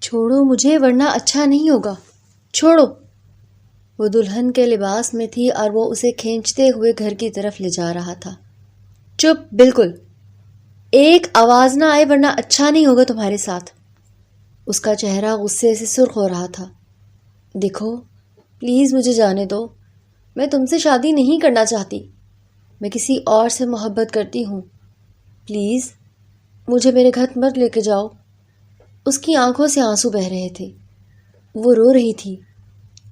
چھوڑو مجھے ورنہ اچھا نہیں ہوگا، چھوڑو۔ وہ دلہن کے لباس میں تھی اور وہ اسے کھینچتے ہوئے گھر کی طرف لے جا رہا تھا۔ چپ، بالکل، ایک آواز نہ آئے ورنہ اچھا نہیں ہوگا تمہارے ساتھ۔ اس کا چہرہ غصے سے سرخ ہو رہا تھا۔ دیکھو، پلیز مجھے جانے دو، میں تم سے شادی نہیں کرنا چاہتی، میں کسی اور سے محبت کرتی ہوں، پلیز مجھے میرے گھر مت لے کے جاؤ۔ اس کی آنکھوں سے آنسو بہہ رہے تھے، وہ رو رہی تھی۔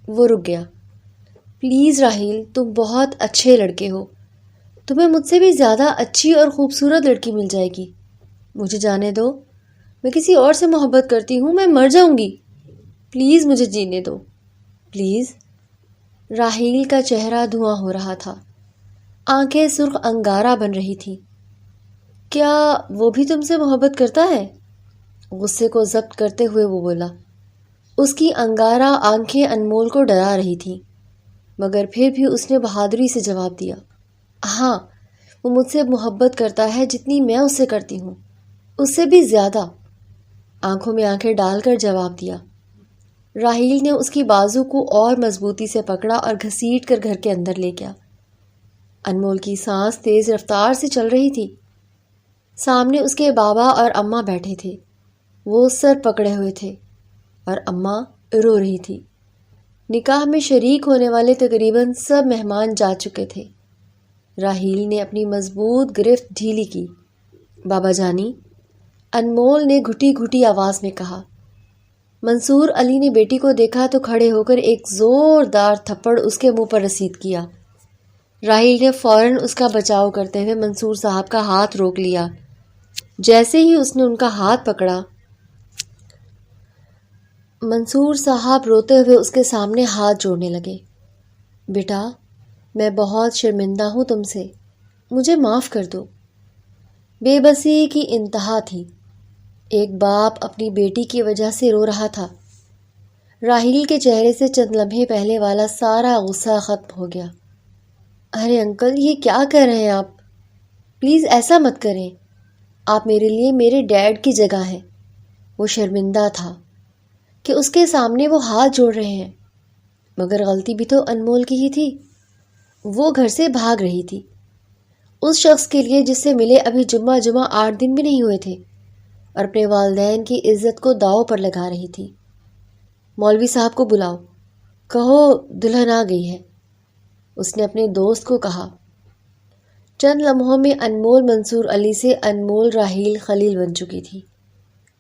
وہ رک گیا۔ پلیز راحیل، تم بہت اچھے لڑکے ہو، تمہیں مجھ سے بھی زیادہ اچھی اور خوبصورت لڑکی مل جائے گی، مجھے جانے دو، میں کسی اور سے محبت کرتی ہوں، میں مر جاؤں گی، پلیز مجھے جینے دو، پلیز۔ راحیل کا چہرہ دھواں ہو رہا تھا، آنکھیں سرخ انگارہ بن رہی تھی۔ کیا وہ بھی تم سے محبت کرتا ہے؟ غصے کو ضبط کرتے ہوئے وہ بولا۔ اس کی انگارہ آنکھیں انمول کو ڈرا رہی تھیں، مگر پھر بھی اس نے بہادری سے جواب دیا، ہاں، وہ مجھ سے محبت کرتا ہے جتنی میں اس سے کرتی ہوں، اس سے بھی زیادہ، آنکھوں میں آنکھیں ڈال کر جواب دیا۔ راحیل نے اس کی بازو کو اور مضبوطی سے پکڑا اور گھسیٹ کر گھر کے اندر لے گیا۔ انمول کی سانس تیز رفتار سے چل رہی تھی۔ سامنے اس کے بابا اور اماں بیٹھے تھے، وہ سر پکڑے ہوئے تھے اور اماں رو رہی تھی۔ نکاح میں شریک ہونے والے تقریباً سب مہمان جا چکے تھے۔ راحیل نے اپنی مضبوط گرفت ڈھیلی کی۔ بابا جانی، انمول نے گھٹی گھٹی آواز میں کہا۔ منصور علی نے بیٹی کو دیکھا تو کھڑے ہو کر ایک زوردار تھپڑ اس کے منہ پر رسید کیا۔ راحیل نے فوراً اس کا بچاؤ کرتے ہوئے منصور صاحب کا ہاتھ روک لیا۔ جیسے ہی اس نے ان کا ہاتھ پکڑا، منصور صاحب روتے ہوئے اس کے سامنے ہاتھ جوڑنے لگے۔ بیٹا، میں بہت شرمندہ ہوں تم سے، مجھے معاف کر دو۔ بے بسی کی انتہا تھی۔ ایک باپ اپنی بیٹی کی وجہ سے رو رہا تھا۔ راحیل کے چہرے سے چند لمحے پہلے والا سارا غصہ ختم ہو گیا۔ ارے انکل، یہ کیا کر رہے ہیں آپ؟ پلیز ایسا مت کریں، آپ میرے لیے میرے ڈیڈ کی جگہ ہیں۔ وہ شرمندہ تھا کہ اس کے سامنے وہ ہاتھ جوڑ رہے ہیں، مگر غلطی بھی تو انمول کی ہی تھی۔ وہ گھر سے بھاگ رہی تھی اس شخص کے لیے جس سے ملے ابھی جمعہ 8 دن بھی نہیں ہوئے تھے، اور اپنے والدین کی عزت کو داؤ پر لگا رہی تھی۔ مولوی صاحب کو بلاؤ، کہو دلہن آ گئی ہے، اس نے اپنے دوست کو کہا۔ چند لمحوں میں انمول منصور علی سے انمول راحیل خلیل بن چکی تھی۔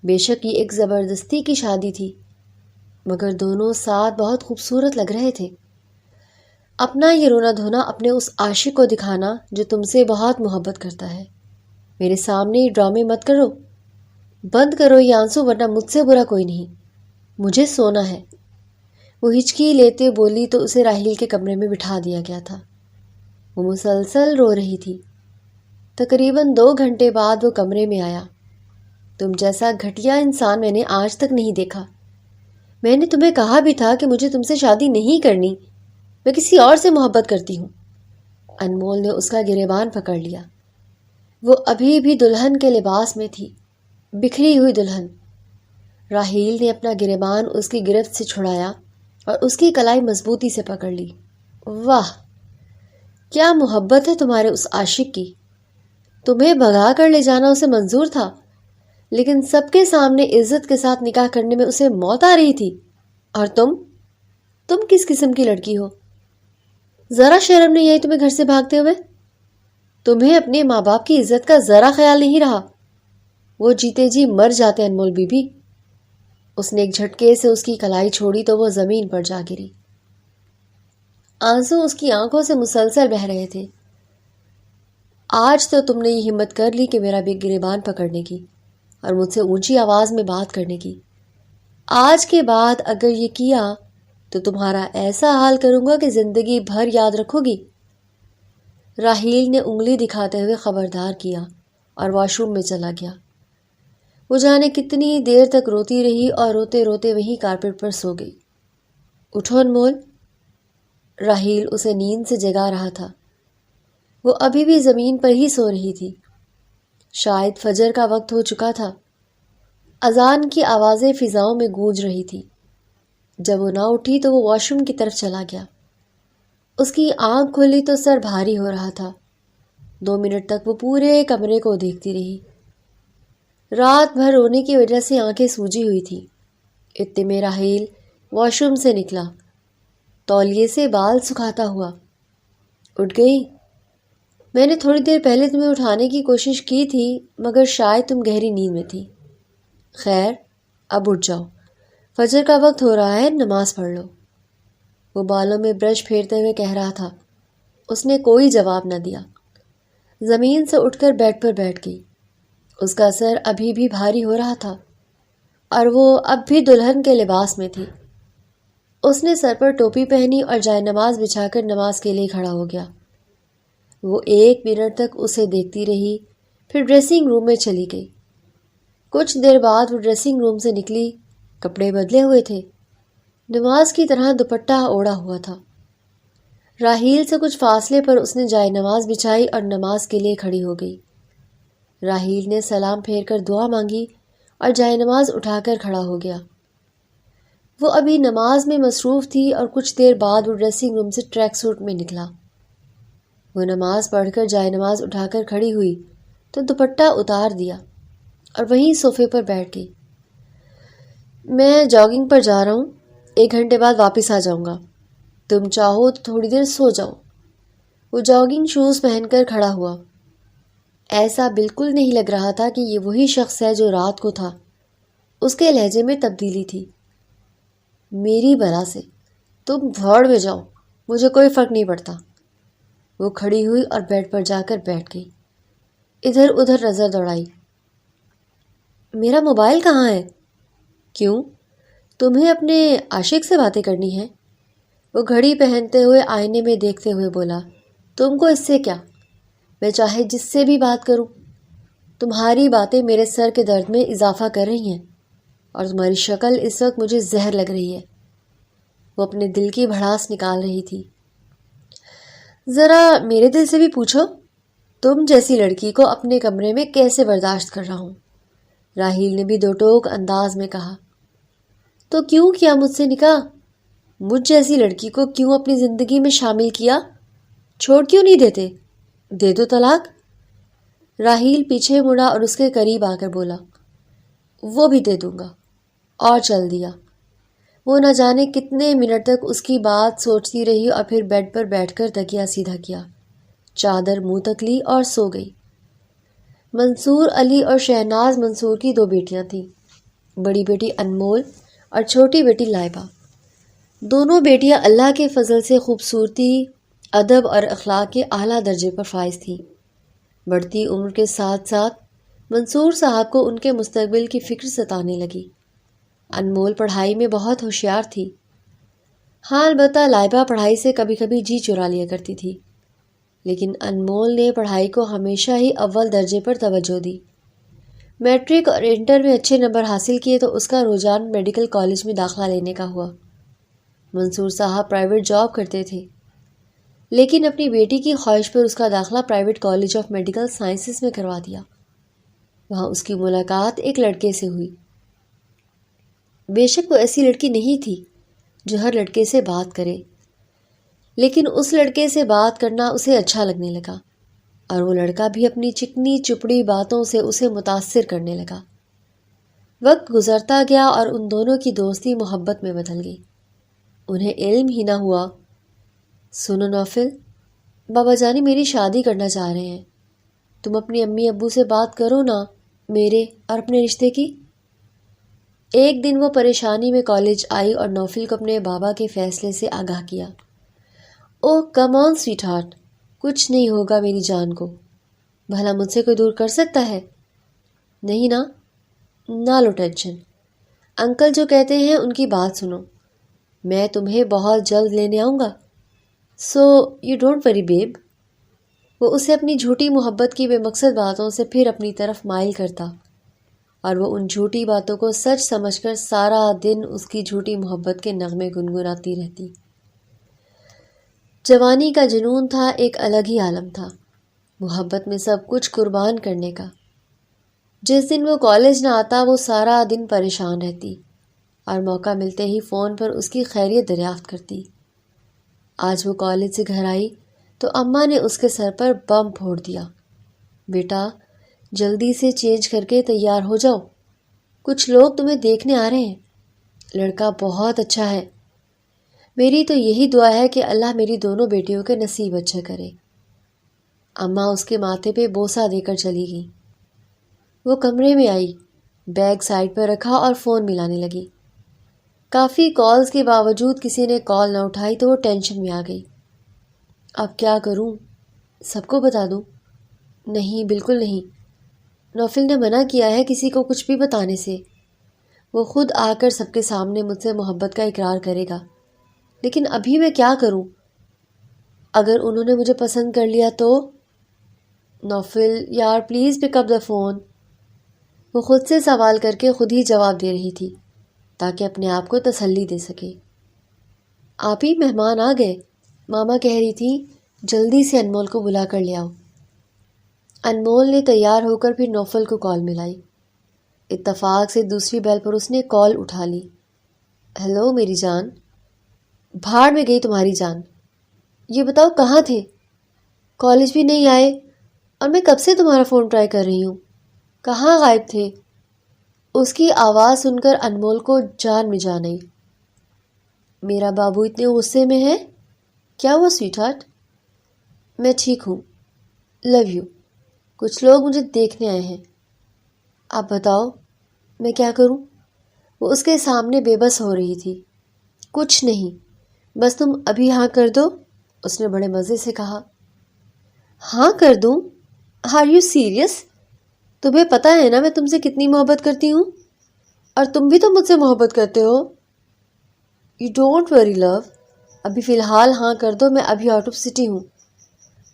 بے شک یہ ایک زبردستی کی شادی تھی، مگر دونوں ساتھ بہت خوبصورت لگ رہے تھے۔ اپنا یہ رونا دھونا اپنے اس عاشق کو دکھانا جو تم سے بہت محبت کرتا ہے۔ میرے سامنے یہ ڈرامے مت کرو، بند کرو یہ آنسو، ورنہ مجھ سے برا کوئی نہیں، مجھے سونا ہے۔ وہ ہچکی لیتے بولی تو اسے راحیل کے کمرے میں بٹھا دیا گیا تھا۔ وہ مسلسل رو رہی تھی۔ تقریباً 2 گھنٹے بعد وہ کمرے میں آیا۔ تم جیسا گھٹیا انسان میں نے آج تک نہیں دیکھا۔ میں نے تمہیں کہا بھی تھا کہ مجھے تم سے شادی نہیں کرنی، میں کسی اور سے محبت کرتی ہوں۔ انمول نے اس کا گریبان پکڑ لیا۔ وہ ابھی بھی دلہن کے لباس میں تھی، بکھری ہوئی دلہن۔ راحیل نے اپنا گریبان اس کی گرفت سے چھڑایا اور اس کی کلائی مضبوطی سے پکڑ لی۔ واہ، کیا محبت ہے تمہارے اس عاشق کی! تمہیں بھگا کر لے جانا اسے منظور تھا، لیکن سب کے سامنے عزت کے ساتھ نکاح کرنے میں اسے موت آ رہی تھی۔ اور تم کس قسم کی لڑکی ہو؟ ذرا شرم نہیں آئی تمہیں گھر سے بھاگتے ہوئے؟ تمہیں اپنے ماں باپ کی عزت کا ذرا خیال نہیں رہا؟ وہ جیتے جی مر جاتے انمول بی بی۔ اس نے ایک جھٹکے سے اس کی کلائی چھوڑی تو وہ زمین پر جا گری۔ آنسو اس کی آنکھوں سے مسلسل بہہ رہے تھے۔ آج تو تم نے یہ ہمت کر لی کہ میرا بھی گریبان پکڑنے کی اور مجھ سے اونچی آواز میں بات کرنے کی۔ آج کے بعد اگر یہ کیا تو تمہارا ایسا حال کروں گا کہ زندگی بھر یاد رکھو گی۔ راحیل نے انگلی دکھاتے ہوئے خبردار کیا اور واش روم میں چلا گیا۔ وہ جانے کتنی دیر تک روتی رہی اور روتے روتے وہیں کارپیٹ پر سو گئی۔ اٹھو انمول، راحیل اسے نیند سے جگا رہا تھا۔ وہ ابھی بھی زمین پر ہی سو رہی تھی۔ شاید فجر کا وقت ہو چکا تھا۔ اذان کی آوازیں فضاؤں میں گونج رہی تھی۔ جب وہ نہ اٹھی تو وہ واش روم کی طرف چلا گیا۔ اس کی آنکھ کھلی تو سر بھاری ہو رہا تھا۔ 2 منٹ تک وہ پورے کمرے کو دیکھتی رہی۔ رات بھر رونے کی وجہ سے آنکھیں سوجی ہوئی تھیں۔ اتنے میں راحیل واش روم سے نکلا، تولیے سے بال سکھاتا ہوا۔ اٹھ گئی؟ میں نے تھوڑی دیر پہلے تمہیں اٹھانے کی کوشش کی تھی مگر شاید تم گہری نیند میں تھی۔ خیر اب اٹھ جاؤ، فجر کا وقت ہو رہا ہے، نماز پڑھ لو۔ وہ بالوں میں برش پھیرتے ہوئے کہہ رہا تھا۔ اس نے کوئی جواب نہ دیا۔ زمین سے اٹھ کر بیڈ پر بیٹھ گئی۔ اس کا سر ابھی بھی بھاری ہو رہا تھا اور وہ اب بھی دلہن کے لباس میں تھی۔ اس نے سر پر ٹوپی پہنی اور جائے نماز بچھا کر نماز کے لیے کھڑا ہو گیا۔ وہ 1 منٹ تک اسے دیکھتی رہی، پھر ڈریسنگ روم میں چلی گئی۔ کچھ دیر بعد وہ ڈریسنگ روم سے نکلی، کپڑے بدلے ہوئے تھے، نماز کی طرح دوپٹہ اوڑھا ہوا تھا۔ راحیل سے کچھ فاصلے پر اس نے جائے نماز بچھائی اور نماز کے لیے کھڑی ہو گئی۔ راحیل نے سلام پھیر کر دعا مانگی اور جائے نماز اٹھا کر کھڑا ہو گیا۔ وہ ابھی نماز میں مصروف تھی اور کچھ دیر بعد وہ ڈریسنگ روم سے ٹریک سوٹ میں نکلا۔ وہ نماز پڑھ کر جائے نماز اٹھا کر کھڑی ہوئی تو دوپٹہ اتار دیا اور وہیں صوفے پر بیٹھ گئی۔ میں جاگنگ پر جا رہا ہوں، 1 گھنٹے بعد واپس آ جاؤں گا، تم چاہو تو تھوڑی دیر سو جاؤ۔ وہ جاگنگ شوز پہن کر کھڑا ہوا۔ ایسا بالکل نہیں لگ رہا تھا کہ یہ وہی شخص ہے جو رات کو تھا۔ اس کے لہجے میں تبدیلی تھی۔ میری بلا سے تم بھاڑ میں جاؤ، مجھے کوئی فرق نہیں پڑتا۔ وہ کھڑی ہوئی اور بیڈ پر جا کر بیٹھ گئی۔ ادھر ادھر نظر دوڑائی۔ میرا موبائل کہاں ہے؟ کیوں؟ تمہیں اپنے عاشق سے باتیں کرنی ہیں؟ وہ گھڑی پہنتے ہوئے آئینے میں دیکھتے ہوئے بولا۔ تم کو اس سے کیا؟ میں چاہے جس سے بھی بات کروں، تمہاری باتیں میرے سر کے درد میں اضافہ کر رہی ہیں اور تمہاری شکل اس وقت مجھے زہر لگ رہی ہے۔ وہ اپنے دل کی بھڑاس نکال رہی تھی۔ ذرا میرے دل سے بھی پوچھو، تم جیسی لڑکی کو اپنے کمرے میں کیسے برداشت کر رہا ہوں؟ راحیل نے بھی 2 ٹوک انداز میں کہا۔ تو کیوں کیا مجھ سے نکاح؟ مجھ جیسی لڑکی کو کیوں اپنی زندگی میں شامل کیا؟ چھوڑ کیوں نہیں دیتے؟ دے دو طلاق۔ راحیل پیچھے مڑا اور اس کے قریب آ کر بولا۔ وہ بھی دے دوں گا۔ اور چل دیا۔ وہ نہ جانے کتنے منٹ تک اس کی بات سوچتی رہی اور پھر بیڈ پر بیٹھ کر تکیہ سیدھا کیا، چادر منہ تک لی اور سو گئی۔ منصور علی اور شہناز منصور کی 2 بیٹیاں تھیں، بڑی بیٹی انمول اور چھوٹی بیٹی لائبہ۔ دونوں بیٹیاں اللہ کے فضل سے خوبصورتی، ادب اور اخلاق کے اعلیٰ درجے پر فائز تھیں۔ بڑھتی عمر کے ساتھ ساتھ منصور صاحب کو ان کے مستقبل کی فکر ستانے لگی۔ انمول پڑھائی میں بہت ہوشیار تھی۔ ہاں البتہ لائبہ پڑھائی سے کبھی کبھی جی چرا لیا کرتی تھی، لیکن انمول نے پڑھائی کو ہمیشہ ہی اول درجے پر توجہ دی۔ میٹرک اور انٹر میں اچھے نمبر حاصل کیے تو اس کا رجحان میڈیکل کالج میں داخلہ لینے کا ہوا۔ منصور صاحب پرائیویٹ جاب کرتے تھے، لیکن اپنی بیٹی کی خواہش پر اس کا داخلہ private college of medical sciences میں کروا دیا۔ وہاں اس کی ملاقات ایک لڑکے سے ہوئی۔ بے شک وہ ایسی لڑکی نہیں تھی جو ہر لڑکے سے بات کرے، لیکن اس لڑکے سے بات کرنا اسے اچھا لگنے لگا اور وہ لڑکا بھی اپنی چکنی چپڑی باتوں سے اسے متاثر کرنے لگا۔ وقت گزرتا گیا اور ان دونوں کی دوستی محبت میں بدل گئی۔ انہیں علم ہی نہ ہوا۔ سنو نوفل، بابا جانی میری شادی کرنا چاہ رہے ہیں، تم اپنی امی ابو سے بات کرو نا میرے اور اپنے رشتے کی۔ ایک دن وہ پریشانی میں کالج آئی اور نوفل کو اپنے بابا کے فیصلے سے آگاہ کیا۔ اوہ کم آن سویٹ ہارٹ، کچھ نہیں ہوگا میری جان کو، بھلا مجھ سے کوئی دور کر سکتا ہے؟ نہیں نا؟ نہ لو ٹینشن، انکل جو کہتے ہیں ان کی بات سنو، میں تمہیں بہت جلد لینے آؤں گا، so you don't worry babe. وہ اسے اپنی جھوٹی محبت کی بے مقصد باتوں سے پھر اپنی طرف مائل کرتا اور وہ ان جھوٹی باتوں کو سچ سمجھ کر سارا دن اس کی جھوٹی محبت کے نغمے گنگناتی رہتی۔ جوانی کا جنون تھا، ایک الگ ہی عالم تھا، محبت میں سب کچھ قربان کرنے کا۔ جس دن وہ کالج نہ آتا وہ سارا دن پریشان رہتی اور موقع ملتے ہی فون پر اس کی خیریت دریافت کرتی۔ آج وہ کالج سے گھر آئی تو اماں نے اس کے سر پر بم پھوڑ دیا۔ بیٹا جلدی سے چینج کر کے تیار ہو جاؤ، کچھ لوگ تمہیں دیکھنے آ رہے ہیں، لڑکا بہت اچھا ہے، میری تو یہی دعا ہے کہ اللہ میری دونوں بیٹیوں کے نصیب اچھا کرے۔ اماں اس کے ماتھے پہ بوسہ دے کر چلی گئی۔ وہ کمرے میں آئی، بیگ سائڈ پر رکھا اور فون ملانے لگی۔ کافی کالز کے باوجود کسی نے کال نہ اٹھائی تو وہ ٹینشن میں آ گئی۔ اب کیا کروں؟ سب کو بتا دوں؟ نہیں، بالکل نہیں، نوفل نے منع کیا ہے کسی کو کچھ بھی بتانے سے۔ وہ خود آ کر سب کے سامنے مجھ سے محبت کا اقرار کرے گا، لیکن ابھی میں کیا کروں؟ اگر انہوں نے مجھے پسند کر لیا تو؟ نوفل یار please pick up the phone. وہ خود سے سوال کر کے خود ہی جواب دے رہی تھی تاکہ اپنے آپ کو تسلی دے سکے۔ آپ ہی مہمان آ گئے، ماما کہہ رہی تھی جلدی سے انمول کو بلا کر لے آؤ۔ انمول نے تیار ہو کر پھر نوفل کو کال ملائی۔ اتفاق سے دوسری بیل پر اس نے کال اٹھا لی۔ ہیلو میری جان۔ بھاڑ میں گئی تمہاری جان، یہ بتاؤ کہاں تھے؟ کالج بھی نہیں آئے اور میں کب سے تمہارا فون ٹرائی کر رہی ہوں، کہاں غائب تھے؟ اس کی آواز سن کر انمول کو جان میں جان آئی۔ میرا بابو اتنے غصے میں ہے؟ کیا ہوا سویٹ ہارٹ؟ میں ٹھیک ہوں، لو یو۔ کچھ لوگ مجھے دیکھنے آئے ہیں، آپ بتاؤ میں کیا کروں؟ وہ اس کے سامنے بے بس ہو رہی تھی۔ کچھ نہیں، بس تم ابھی ہاں کر دو، اس نے بڑے مزے سے کہا۔ ہاں کر دوں؟ Are you serious? تمہیں پتہ ہے نا میں تم سے کتنی محبت کرتی ہوں، اور تم بھی تو مجھ سے محبت کرتے ہو۔ یو ڈونٹ وری لو، ابھی فی الحال ہاں کر دو، میں ابھی آؤٹ آف سٹی ہوں،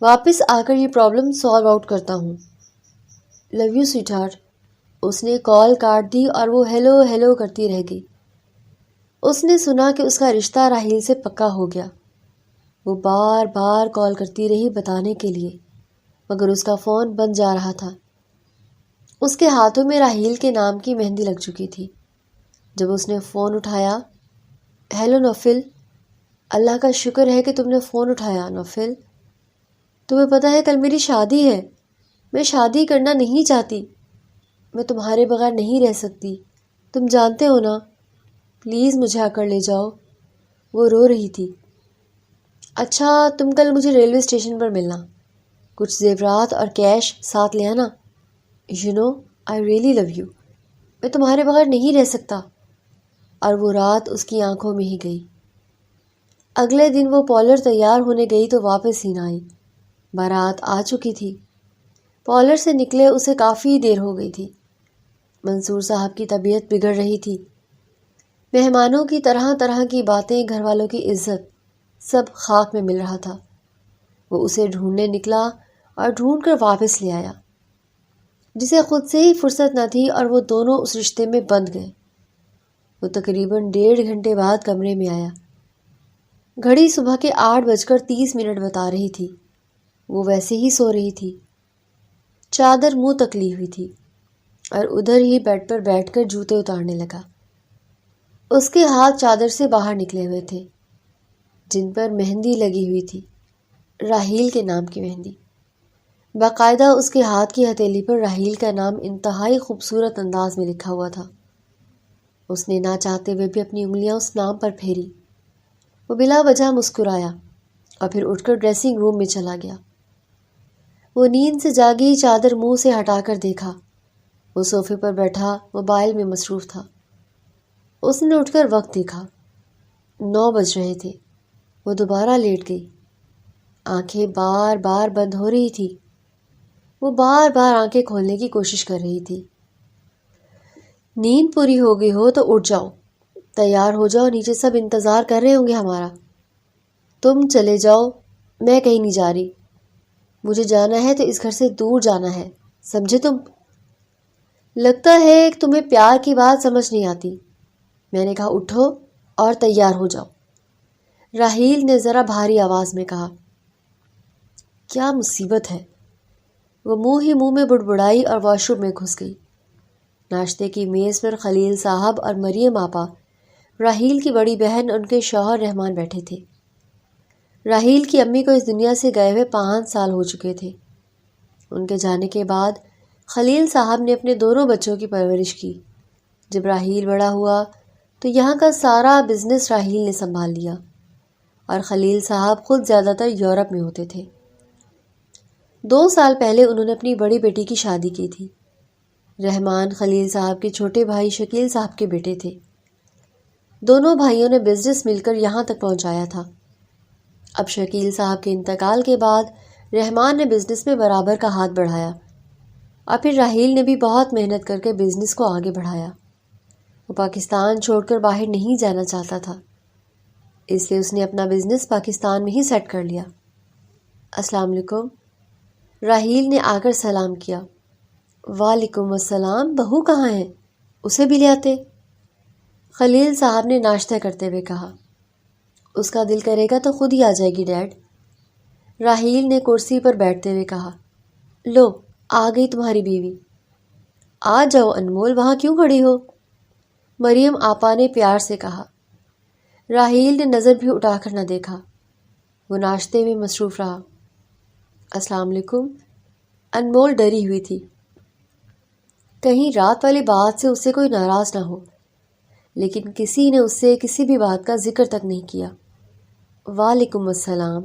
واپس آ کر یہ پرابلم سالو آؤٹ کرتا ہوں۔ Love you sweetheart. اس نے کال کاٹ دی اور وہ ہیلو ہیلو کرتی رہ گئی۔ اس نے سنا کہ اس کا رشتہ راحیل سے پکا ہو گیا۔ وہ بار بار کال کرتی رہی بتانے کے لیے، مگر اس کا فون بند جا رہا تھا۔ اس کے ہاتھوں میں راحیل کے نام کی مہندی لگ چکی تھی۔ جب اس نے فون اٹھایا، ہیلو نوفل، اللہ کا شکر ہے کہ تم نے فون اٹھایا نوفل۔ تمہیں پتہ ہے کل میری شادی ہے، میں شادی کرنا نہیں چاہتی، میں تمہارے بغیر نہیں رہ سکتی، تم جانتے ہو نا، پلیز مجھے آ کر لے جاؤ۔ وہ رو رہی تھی۔ اچھا تم کل مجھے ریلوے اسٹیشن پر ملنا، کچھ زیورات اور کیش ساتھ لے آنا۔ You know I really love you, میں تمہارے بغیر نہیں رہ سکتا۔ اور وہ رات اس کی آنکھوں میں ہی گئی۔ اگلے دن وہ پارلر تیار ہونے گئی تو واپس ہی نہ آئی۔ بارات آ چکی تھی۔ پارلر سے نکلے اسے کافی دیر ہو گئی تھی۔ منصور صاحب کی طبیعت بگڑ رہی تھی۔ مہمانوں کی طرح طرح کی باتیں، گھر والوں کی عزت، سب خاک میں مل رہا تھا۔ وہ اسے ڈھونڈنے نکلا اور ڈھونڈ کر واپس لے آیا، جسے خود سے ہی فرصت نہ تھی، اور وہ دونوں اس رشتے میں بندھ گئے۔ وہ تقریباً 1.5 گھنٹے بعد کمرے میں آیا۔ گھڑی صبح کے 8:30 بتا رہی تھی۔ وہ ویسے ہی سو رہی تھی، چادر منہ تک لی ہوئی تھی، اور ادھر ہی بیڈ پر بیٹھ کر جوتے اتارنے لگا۔ اس کے ہاتھ چادر سے باہر نکلے ہوئے تھے، جن پر مہندی لگی ہوئی تھی، راحیل کے نام کی مہندی۔ باقاعدہ اس کے ہاتھ کی ہتھیلی پر راحیل کا نام انتہائی خوبصورت انداز میں لکھا ہوا تھا۔ اس نے نہ چاہتے ہوئے بھی اپنی انگلیاں اس نام پر پھیری۔ وہ بلا وجہ مسکرایا اور پھر اٹھ کر ڈریسنگ روم میں چلا گیا۔ وہ نیند سے جاگی چادر منہ سے ہٹا کر دیکھا۔ وہ صوفے پر بیٹھا موبائل میں مصروف تھا۔ اس نے اٹھ کر وقت دیکھا، 9 بج رہے تھے۔ وہ دوبارہ لیٹ گئی۔ آنکھیں بار بار بند ہو رہی تھی۔ وہ بار بار آنکھیں کھولنے کی کوشش کر رہی تھی۔ نیند پوری ہو گئی ہو تو اٹھ جاؤ، تیار ہو جاؤ، نیچے سب انتظار کر رہے ہوں گے ہمارا۔ تم چلے جاؤ، میں کہیں نہیں جا رہی، مجھے جانا ہے تو اس گھر سے دور جانا ہے، سمجھے تم؟ لگتا ہے کہ تمہیں پیار کی بات سمجھ نہیں آتی۔ میں نے کہا اٹھو اور تیار ہو جاؤ، راحیل نے ذرا بھاری آواز میں کہا۔ کیا مصیبت ہے؟ وہ منہ ہی منہ میں بڑبڑائی اور واش روم میں گھس گئی۔ ناشتے کی میز پر خلیل صاحب اور مریم آپا، راحیل کی بڑی بہن اور ان کے شوہر رحمان بیٹھے تھے۔ راحیل کی امی کو اس دنیا سے گئے ہوئے 5 سال ہو چکے تھے۔ ان کے جانے کے بعد خلیل صاحب نے اپنے دونوں بچوں کی پرورش کی۔ جب راحیل بڑا ہوا تو یہاں کا سارا بزنس راحیل نے سنبھال لیا، اور خلیل صاحب خود زیادہ تر یورپ میں ہوتے تھے۔ 2 سال پہلے انہوں نے اپنی بڑی بیٹی کی شادی کی تھی۔ رحمان خلیل صاحب کے چھوٹے بھائی شکیل صاحب کے بیٹے تھے۔ دونوں بھائیوں نے بزنس مل کر یہاں تک پہنچایا تھا۔ اب شکیل صاحب کے انتقال کے بعد رحمان نے بزنس میں برابر کا ہاتھ بڑھایا، اور پھر راحیل نے بھی بہت محنت کر کے بزنس کو آگے بڑھایا۔ وہ پاکستان چھوڑ کر باہر نہیں جانا چاہتا تھا، اس لیے اس نے اپنا بزنس پاکستان میں ہی سیٹ کر لیا۔ السلام علیکم، راحیل نے آ کر سلام کیا۔ وعلیکم السلام، بہو کہاں ہے؟ اسے بھی لے آتے، خلیل صاحب نے ناشتہ کرتے ہوئے کہا۔ اس کا دل کرے گا تو خود ہی آ جائے گی ڈیڈ، راحیل نے کرسی پر بیٹھتے ہوئے کہا۔ لو، آ گئی تمہاری بیوی۔ آ جاؤ انمول، وہاں کیوں کھڑی ہو؟ مریم آپا نے پیار سے کہا۔ راحیل نے نظر بھی اٹھا کر نہ دیکھا، وہ ناشتے میں مصروف رہا۔ السلام علیکم، انمول ڈری ہوئی تھی، کہیں رات والی بات سے اس سے کوئی ناراض نہ ہو، لیکن کسی نے اس سے کسی بھی بات کا ذکر تک نہیں کیا۔ وعلیکم السلام،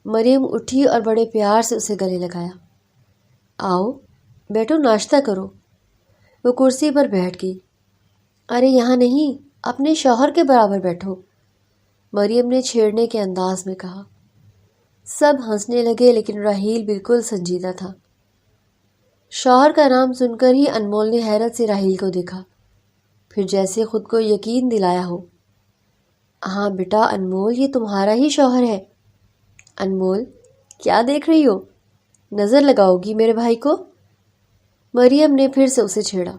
مریم اٹھی اور بڑے پیار سے اسے گلے لگایا۔ آؤ بیٹھو، ناشتہ کرو۔ وہ کرسی پر بیٹھ گئی۔ ارے یہاں نہیں، اپنے شوہر کے برابر بیٹھو، مریم نے چھیڑنے کے انداز میں کہا۔ سب ہنسنے لگے، لیکن راحیل بالکل سنجیدہ تھا۔ شوہر کا نام سن کر ہی انمول نے حیرت سے راحیل کو دیکھا، پھر جیسے خود کو یقین دلایا ہو۔ ہاں بیٹا انمول، یہ تمہارا ہی شوہر ہے۔ انمول، کیا دیکھ رہی ہو؟ نظر لگاؤ گی میرے بھائی کو؟ مریم نے پھر سے اسے چھیڑا۔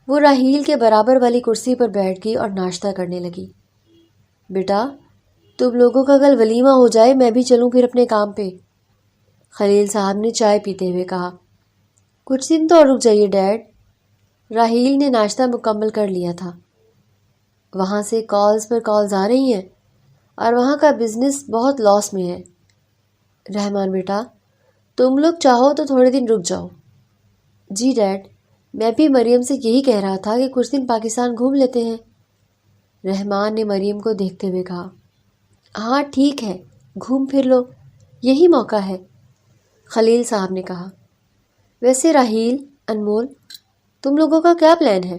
وہ راحیل کے برابر والی کرسی پر بیٹھ گئی اور ناشتہ کرنے لگی۔ بیٹا تم لوگوں کا کل ولیمہ ہو جائے، میں بھی چلوں پھر اپنے کام پہ، خلیل صاحب نے چائے پیتے ہوئے کہا۔ کچھ دن تو اور رک جائیے ڈیڈ، راحیل نے ناشتہ مکمل کر لیا تھا۔ وہاں سے کالز پر کالز آ رہی ہیں، اور وہاں کا بزنس بہت لاس میں ہے۔ رحمان بیٹا تم لوگ چاہو تو تھوڑے دن رک جاؤ۔ جی ڈیڈ، میں بھی مریم سے یہی کہہ رہا تھا کہ کچھ دن پاکستان گھوم لیتے ہیں، رحمان نے مریم کو دیکھتے ہوئے کہا۔ ہاں ٹھیک ہے، گھوم پھر لو، یہی موقع ہے، خلیل صاحب نے کہا۔ ویسے راحیل، انمول، تم لوگوں کا کیا پلان ہے؟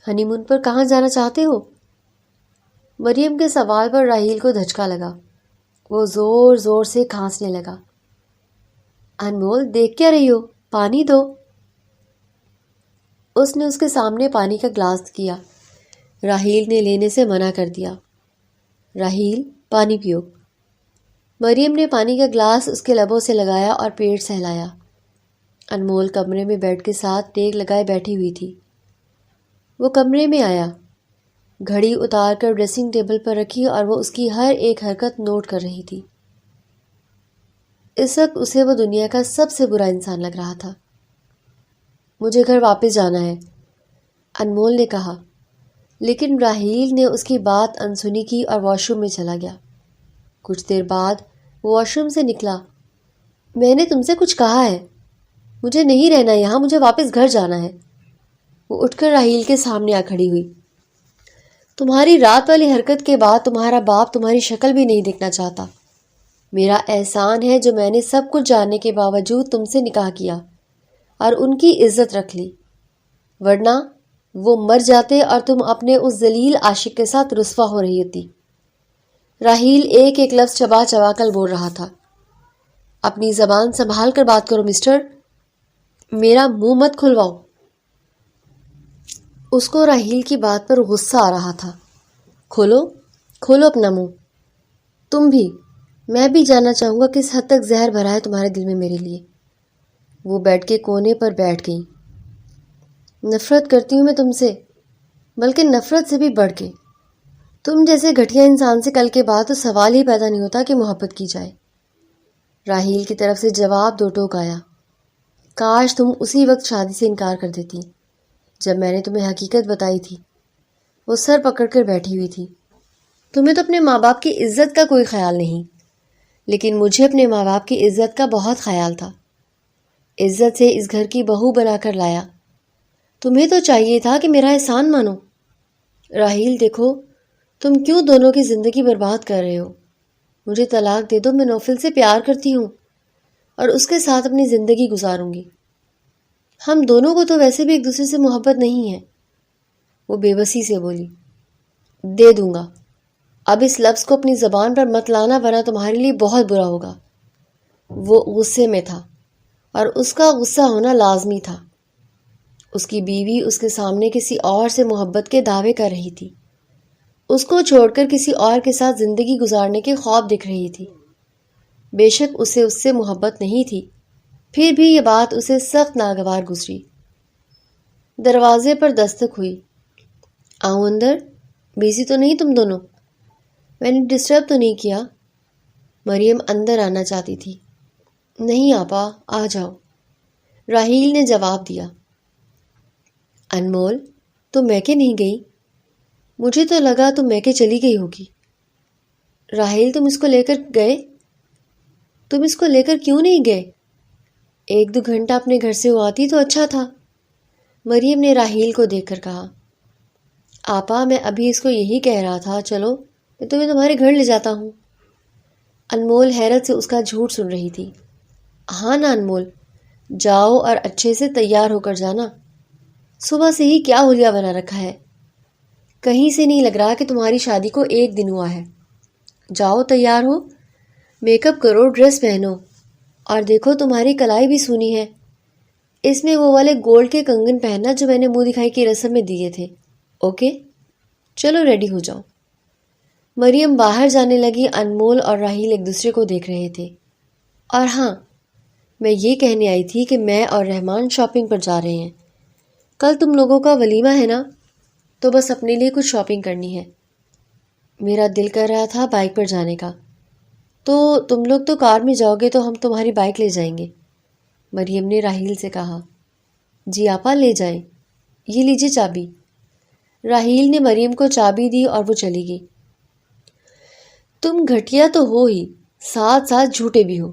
ہنی مون پر کہاں جانا چاہتے ہو؟ مریم کے سوال پر راحیل کو دھچکا لگا، وہ زور زور سے کھانسنے لگا۔ انمول دیکھ کیا رہی ہو، پانی دو۔ اس نے اس کے سامنے پانی کا گلاس کیا، راحیل نے لینے سے منع کر دیا۔ راحیل پانی پیو۔ مریم نے پانی کا گلاس اس کے لبوں سے لگایا اور پیٹ سہلایا۔ انمول کمرے میں بیڈ کے ساتھ ٹیک لگائے بیٹھی ہوئی تھی۔ وہ کمرے میں آیا، گھڑی اتار کر ڈریسنگ ٹیبل پر رکھی اور وہ اس کی ہر ایک حرکت نوٹ کر رہی تھی۔ اس وقت اسے وہ دنیا کا سب سے برا انسان لگ رہا تھا۔ مجھے گھر واپس جانا ہے، انمول نے کہا، لیکن راحیل نے اس کی بات انسنی کی اور واش روم میں چلا گیا۔ کچھ دیر بعد وہ واش روم سے نکلا۔ میں نے تم سے کچھ کہا ہے، مجھے نہیں رہنا یہاں، مجھے واپس گھر جانا ہے۔ وہ اٹھ کر راحیل کے سامنے آ کھڑی ہوئی۔ تمہاری رات والی حرکت کے بعد تمہارا باپ تمہاری شکل بھی نہیں دیکھنا چاہتا۔ میرا احسان ہے جو میں نے سب کچھ جاننے کے باوجود تم سے نکاح کیا اور ان کی عزت رکھ لی، ورنہ وہ مر جاتے اور تم اپنے اس ذلیل عاشق کے ساتھ رسوا ہو رہی ہوتی۔ راحیل ایک ایک لفظ چبا چبا کر بول رہا تھا۔ اپنی زبان سنبھال کر بات کرو مسٹر، میرا منہ مت کھلواؤ۔ اس کو راحیل کی بات پر غصہ آ رہا تھا۔ کھولو کھولو اپنا منہ، تم بھی، میں بھی جاننا چاہوں گا کس حد تک زہر بھرا ہے تمہارے دل میں میرے لیے۔ وہ بیڈ کے کونے پر بیٹھ گئی۔ نفرت کرتی ہوں میں تم سے، بلکہ نفرت سے بھی بڑھ کے۔ تم جیسے گھٹیا انسان سے کل کے بعد تو سوال ہی پیدا نہیں ہوتا کہ محبت کی جائے۔ راحیل کی طرف سے جواب دو ٹوک آیا۔ کاش تم اسی وقت شادی سے انکار کر دیتی، جب میں نے تمہیں حقیقت بتائی تھی۔ وہ سر پکڑ کر بیٹھی ہوئی تھی۔ تمہیں تو اپنے ماں باپ کی عزت کا کوئی خیال نہیں، لیکن مجھے اپنے ماں باپ کی عزت کا بہت خیال تھا۔ عزت سے اس گھر کی بہو بنا کر لایا۔ تمہیں تو چاہیے تھا کہ میرا احسان مانو۔ راحیل دیکھو، تم کیوں دونوں کی زندگی برباد کر رہے ہو؟ مجھے طلاق دے دو، میں نوفل سے پیار کرتی ہوں اور اس کے ساتھ اپنی زندگی گزاروں گی۔ ہم دونوں کو تو ویسے بھی ایک دوسرے سے محبت نہیں ہے۔ وہ بے بسی سے بولی۔ دے دوں گا۔ اب اس لفظ کو اپنی زبان پر مت لانا ورنہ تمہارے لیے بہت برا ہوگا۔ وہ غصے میں تھا اور اس کا غصہ ہونا لازمی تھا۔ اس کی بیوی اس کے سامنے کسی اور سے محبت کے دعوے کر رہی تھی۔ اس کو چھوڑ کر کسی اور کے ساتھ زندگی گزارنے کے خواب دکھ رہی تھی۔ بے شک اسے اس سے محبت نہیں تھی، پھر بھی یہ بات اسے سخت ناگوار گزری۔ دروازے پر دستک ہوئی۔ آؤں اندر؟ بیزی تو نہیں تم دونوں؟ میں نے ڈسٹرب تو نہیں کیا؟ مریم اندر آنا چاہتی تھی۔ نہیں آپا، آ جاؤ، راحیل نے جواب دیا۔ انمول، تم میکے نہیں گئی؟ مجھے تو لگا تم میکے چلی گئی ہوگی۔ راحیل، تم اس کو لے کر گئے؟ تم اس کو لے کر کیوں نہیں گئے؟ 1-2 گھنٹہ اپنے گھر سے وہ آتی تو اچھا تھا، مریم نے راحیل کو دیکھ کر کہا۔ آپا، میں ابھی اس کو یہی کہہ رہا تھا، چلو میں تمہیں تمہارے گھر لے جاتا ہوں۔ انمول حیرت سے اس کا جھوٹ سن رہی تھی۔ ہاں نا انمول، جاؤ اور اچھے سے تیار ہو کر جانا۔ صبح سے ہی کیا حلیہ بنا رکھا ہے؟ کہیں سے نہیں لگ رہا کہ تمہاری شادی کو 1 دن ہوا ہے۔ جاؤ تیار ہو، میک اپ کرو، ڈریس پہنو، اور دیکھو تمہاری کلائی بھی سونی ہے، اس میں وہ والے گولڈ کے کنگن پہننا جو میں نے منہ دکھائی کی رسم میں دیے تھے۔ اوکے، چلو ریڈی ہو جاؤ۔ مریم باہر جانے لگی۔ انمول اور راحیل ایک دوسرے کو دیکھ رہے تھے۔ اور ہاں، میں یہ کہنے آئی تھی کہ میں اور رحمان شاپنگ پر جا رہے ہیں۔ کل تم لوگوں کا ولیمہ ہے نا، تو بس اپنے لیے کچھ شاپنگ کرنی ہے۔ میرا دل کر رہا تھا بائک پر جانے کا، تو تم لوگ تو کار میں جاؤ گے تو ہم تمہاری بائک لے جائیں گے، مریم نے راحیل سے کہا۔ جی آپا، لے جائیں، یہ لیجیے چابی۔ راحیل نے مریم کو چابی دی اور وہ چلی گئی۔ تم گھٹیا تو ہو ہی، ساتھ ساتھ جھوٹے بھی ہو۔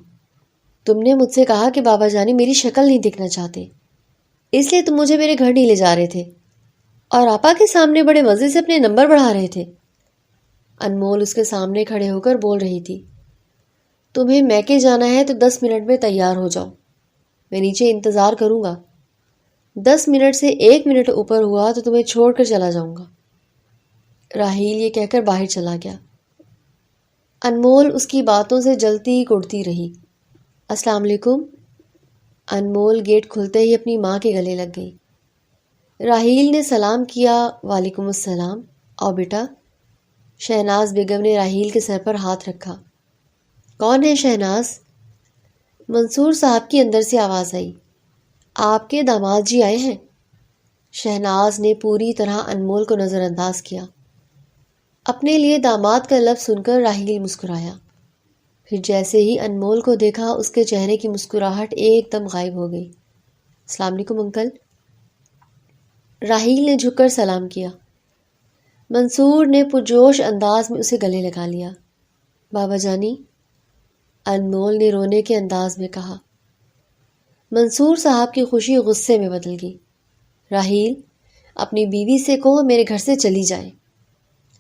تم نے مجھ سے کہا کہ بابا جانی میری شکل نہیں دیکھنا چاہتے، اس لیے تم مجھے میرے گھر نہیں لے جا رہے تھے، اور آپا کے سامنے بڑے مزے سے اپنے نمبر بڑھا رہے تھے۔ انمول اس کے سامنے کھڑے ہو کر بول رہی تھی۔ تمہیں میکے جانا ہے تو 10 منٹ میں تیار ہو جاؤ، میں نیچے انتظار کروں گا۔ 10 منٹ سے 1 منٹ اوپر ہوا تو تمہیں چھوڑ کر چلا جاؤں گا۔ راحیل یہ کہہ کر باہر چلا گیا۔ انمول اس کی باتوں سے جلتی کڑتی رہی۔ السلام علیکم۔ انمول گیٹ کھلتے ہی اپنی ماں کے گلے لگ گئی۔ راحیل نے سلام کیا۔ وعلیکم السلام، آؤ بیٹا۔ شہناز بیگم نے راحیل کے سر پر ہاتھ رکھا۔ کون ہے شہناز؟ منصور صاحب کی اندر سے آواز آئی۔ آپ کے داماد جی آئے ہیں۔ شہناز نے پوری طرح انمول کو نظر انداز کیا۔ اپنے لیے داماد کا لفظ سن کر راحیل مسکرایا، پھر جیسے ہی انمول کو دیکھا اس کے چہرے کی مسکراہٹ ایک دم غائب ہو گئی۔ السلام علیکم انکل۔ راحیل نے جھک کر سلام کیا۔ منصور نے پرجوش انداز میں اسے گلے لگا لیا۔ بابا جانی، انمول نے رونے کے انداز میں کہا۔ منصور صاحب کی خوشی غصے میں بدل گئی۔ راحیل، اپنی بیوی سے کہو میرے گھر سے چلی جائے۔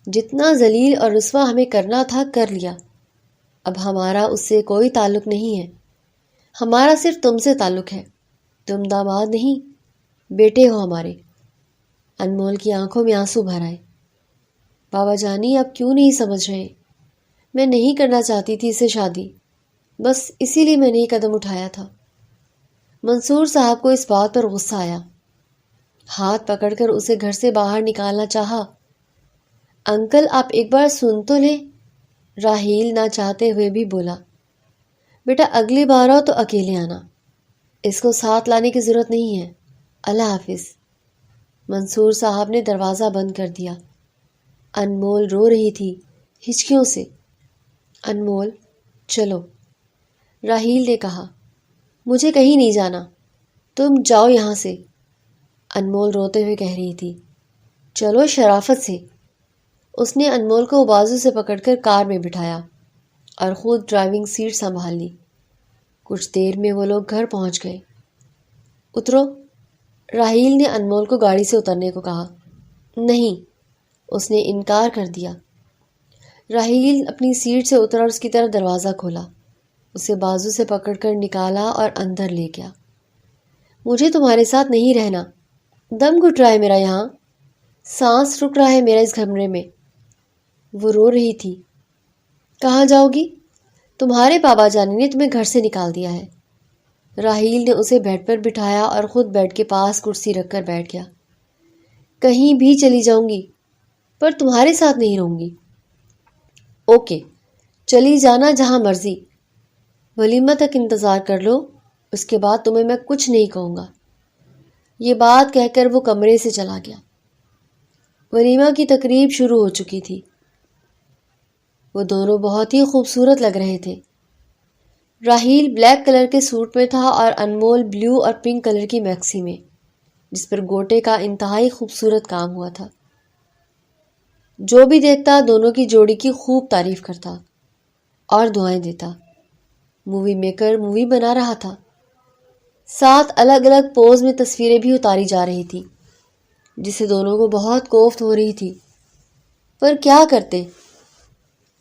جتنا ذلیل اور رسوا ہمیں کرنا تھا کر لیا، اب ہمارا اس سے کوئی تعلق نہیں ہے، ہمارا صرف تم سے تعلق ہے۔ تم داماد نہیں، بیٹے ہو ہمارے۔ انمول کی آنکھوں میں آنسو بھر آئے۔ بابا جانی، آپ کیوں نہیں سمجھ رہے؟ میں نہیں کرنا چاہتی تھی اسے شادی، بس اسی لیے میں نے یہ قدم اٹھایا تھا۔ منصور صاحب کو اس بات پر غصہ آیا۔ ہاتھ پکڑ کر اسے گھر سے باہر نکالنا چاہا۔ انکل، آپ ایک بار سن تو لیں، راحیل نہ چاہتے ہوئے بھی بولا۔ بیٹا اگلی بار آؤ تو اکیلے آنا، اس کو ساتھ لانے کی ضرورت نہیں ہے۔ اللہ حافظ۔ منصور صاحب نے دروازہ بند کر دیا۔ انمول رو رہی تھی، ہچکیوں سے۔ انمول، چلو، راحیل نے کہا۔ مجھے کہیں نہیں جانا، تم جاؤ یہاں سے۔ انمول روتے ہوئے کہہ رہی تھی۔ چلو شرافت سے۔ اس نے انمول کو بازو سے پکڑ کر کار میں بٹھایا اور خود ڈرائیونگ سیٹ سنبھال لی۔ کچھ دیر میں وہ لوگ گھر پہنچ گئے۔ اترو، راحیل نے انمول کو گاڑی سے اترنے کو کہا۔ نہیں، اس نے انکار کر دیا۔ راحیل اپنی سیٹ سے اترا اور اس کی طرف دروازہ کھولا، اسے بازو سے پکڑ کر نکالا اور اندر لے گیا۔ مجھے تمہارے ساتھ نہیں رہنا، دم گھٹ رہا ہے میرا یہاں، سانس رک رہا ہے میرا اس کمرے میں۔ وہ رو رہی تھی۔ کہاں جاؤ گی؟ تمہارے بابا جان نے تمہیں گھر سے نکال دیا ہے۔ راحیل نے اسے بیڈ پر بٹھایا اور خود بیڈ کے پاس کرسی رکھ کر بیٹھ گیا۔ کہیں بھی چلی جاؤں گی، پر تمہارے ساتھ نہیں رہوں گی۔ اوکے، چلی جانا جہاں مرضی، ولیمہ تک انتظار کر لو، اس کے بعد تمہیں میں کچھ نہیں کہوں گا۔ یہ بات کہہ کر وہ کمرے سے چلا گیا۔ ولیمہ کی تقریب شروع ہو چکی تھی۔ وہ دونوں بہت ہی خوبصورت لگ رہے تھے۔ راحیل بلیک کلر کے سوٹ میں تھا اور انمول بلیو اور پنک کلر کی میکسی میں، جس پر گوٹے کا انتہائی خوبصورت کام ہوا تھا۔ جو بھی دیکھتا دونوں کی جوڑی کی خوب تعریف کرتا اور دعائیں دیتا۔ مووی میکر مووی بنا رہا تھا۔ 7 الگ الگ پوز میں تصویریں بھی اتاری جا رہی تھی، جسے دونوں کو بہت کوفت ہو رہی تھی، پر کیا کرتے؟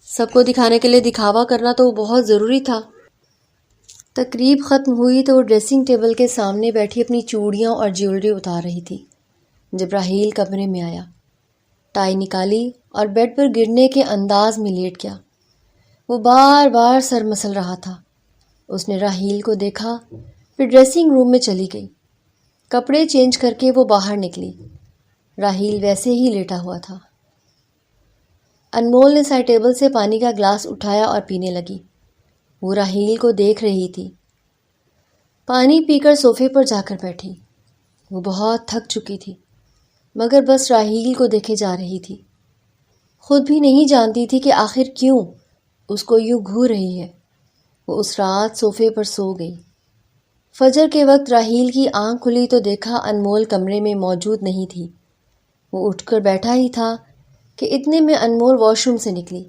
سب کو دکھانے کے لیے دکھاوا کرنا تو بہت ضروری تھا۔ تقریب ختم ہوئی تو وہ ڈریسنگ ٹیبل کے سامنے بیٹھی اپنی چوڑیاں اور جیولری اتار رہی تھی جب راحیل کمرے میں آیا۔ ٹائی نکالی اور بیڈ پر گرنے کے انداز میں لیٹ گیا۔ وہ بار بار سر مسل رہا تھا۔ اس نے راحیل کو دیکھا، پھر ڈریسنگ روم میں چلی گئی۔ کپڑے چینج کر کے وہ باہر نکلی۔ راحیل ویسے ہی لیٹا ہوا تھا۔ انمول نے سائڈ ٹیبل سے پانی کا گلاس اٹھایا اور پینے لگی۔ وہ راحیل کو دیکھ رہی تھی۔ پانی پی کر صوفے پر جا کر بیٹھی۔ وہ بہت تھک چکی تھی، مگر بس راحیل کو دیکھے جا رہی تھی۔ خود بھی نہیں جانتی تھی کہ آخر کیوں اس کو یوں گھور رہی ہے۔ وہ اس رات صوفے پر سو گئی۔ فجر کے وقت راحیل کی آنکھ کھلی تو دیکھا انمول کمرے میں موجود نہیں تھی۔ وہ اٹھ کر بیٹھا ہی تھا کہ اتنے میں انمول واش روم سے نکلی،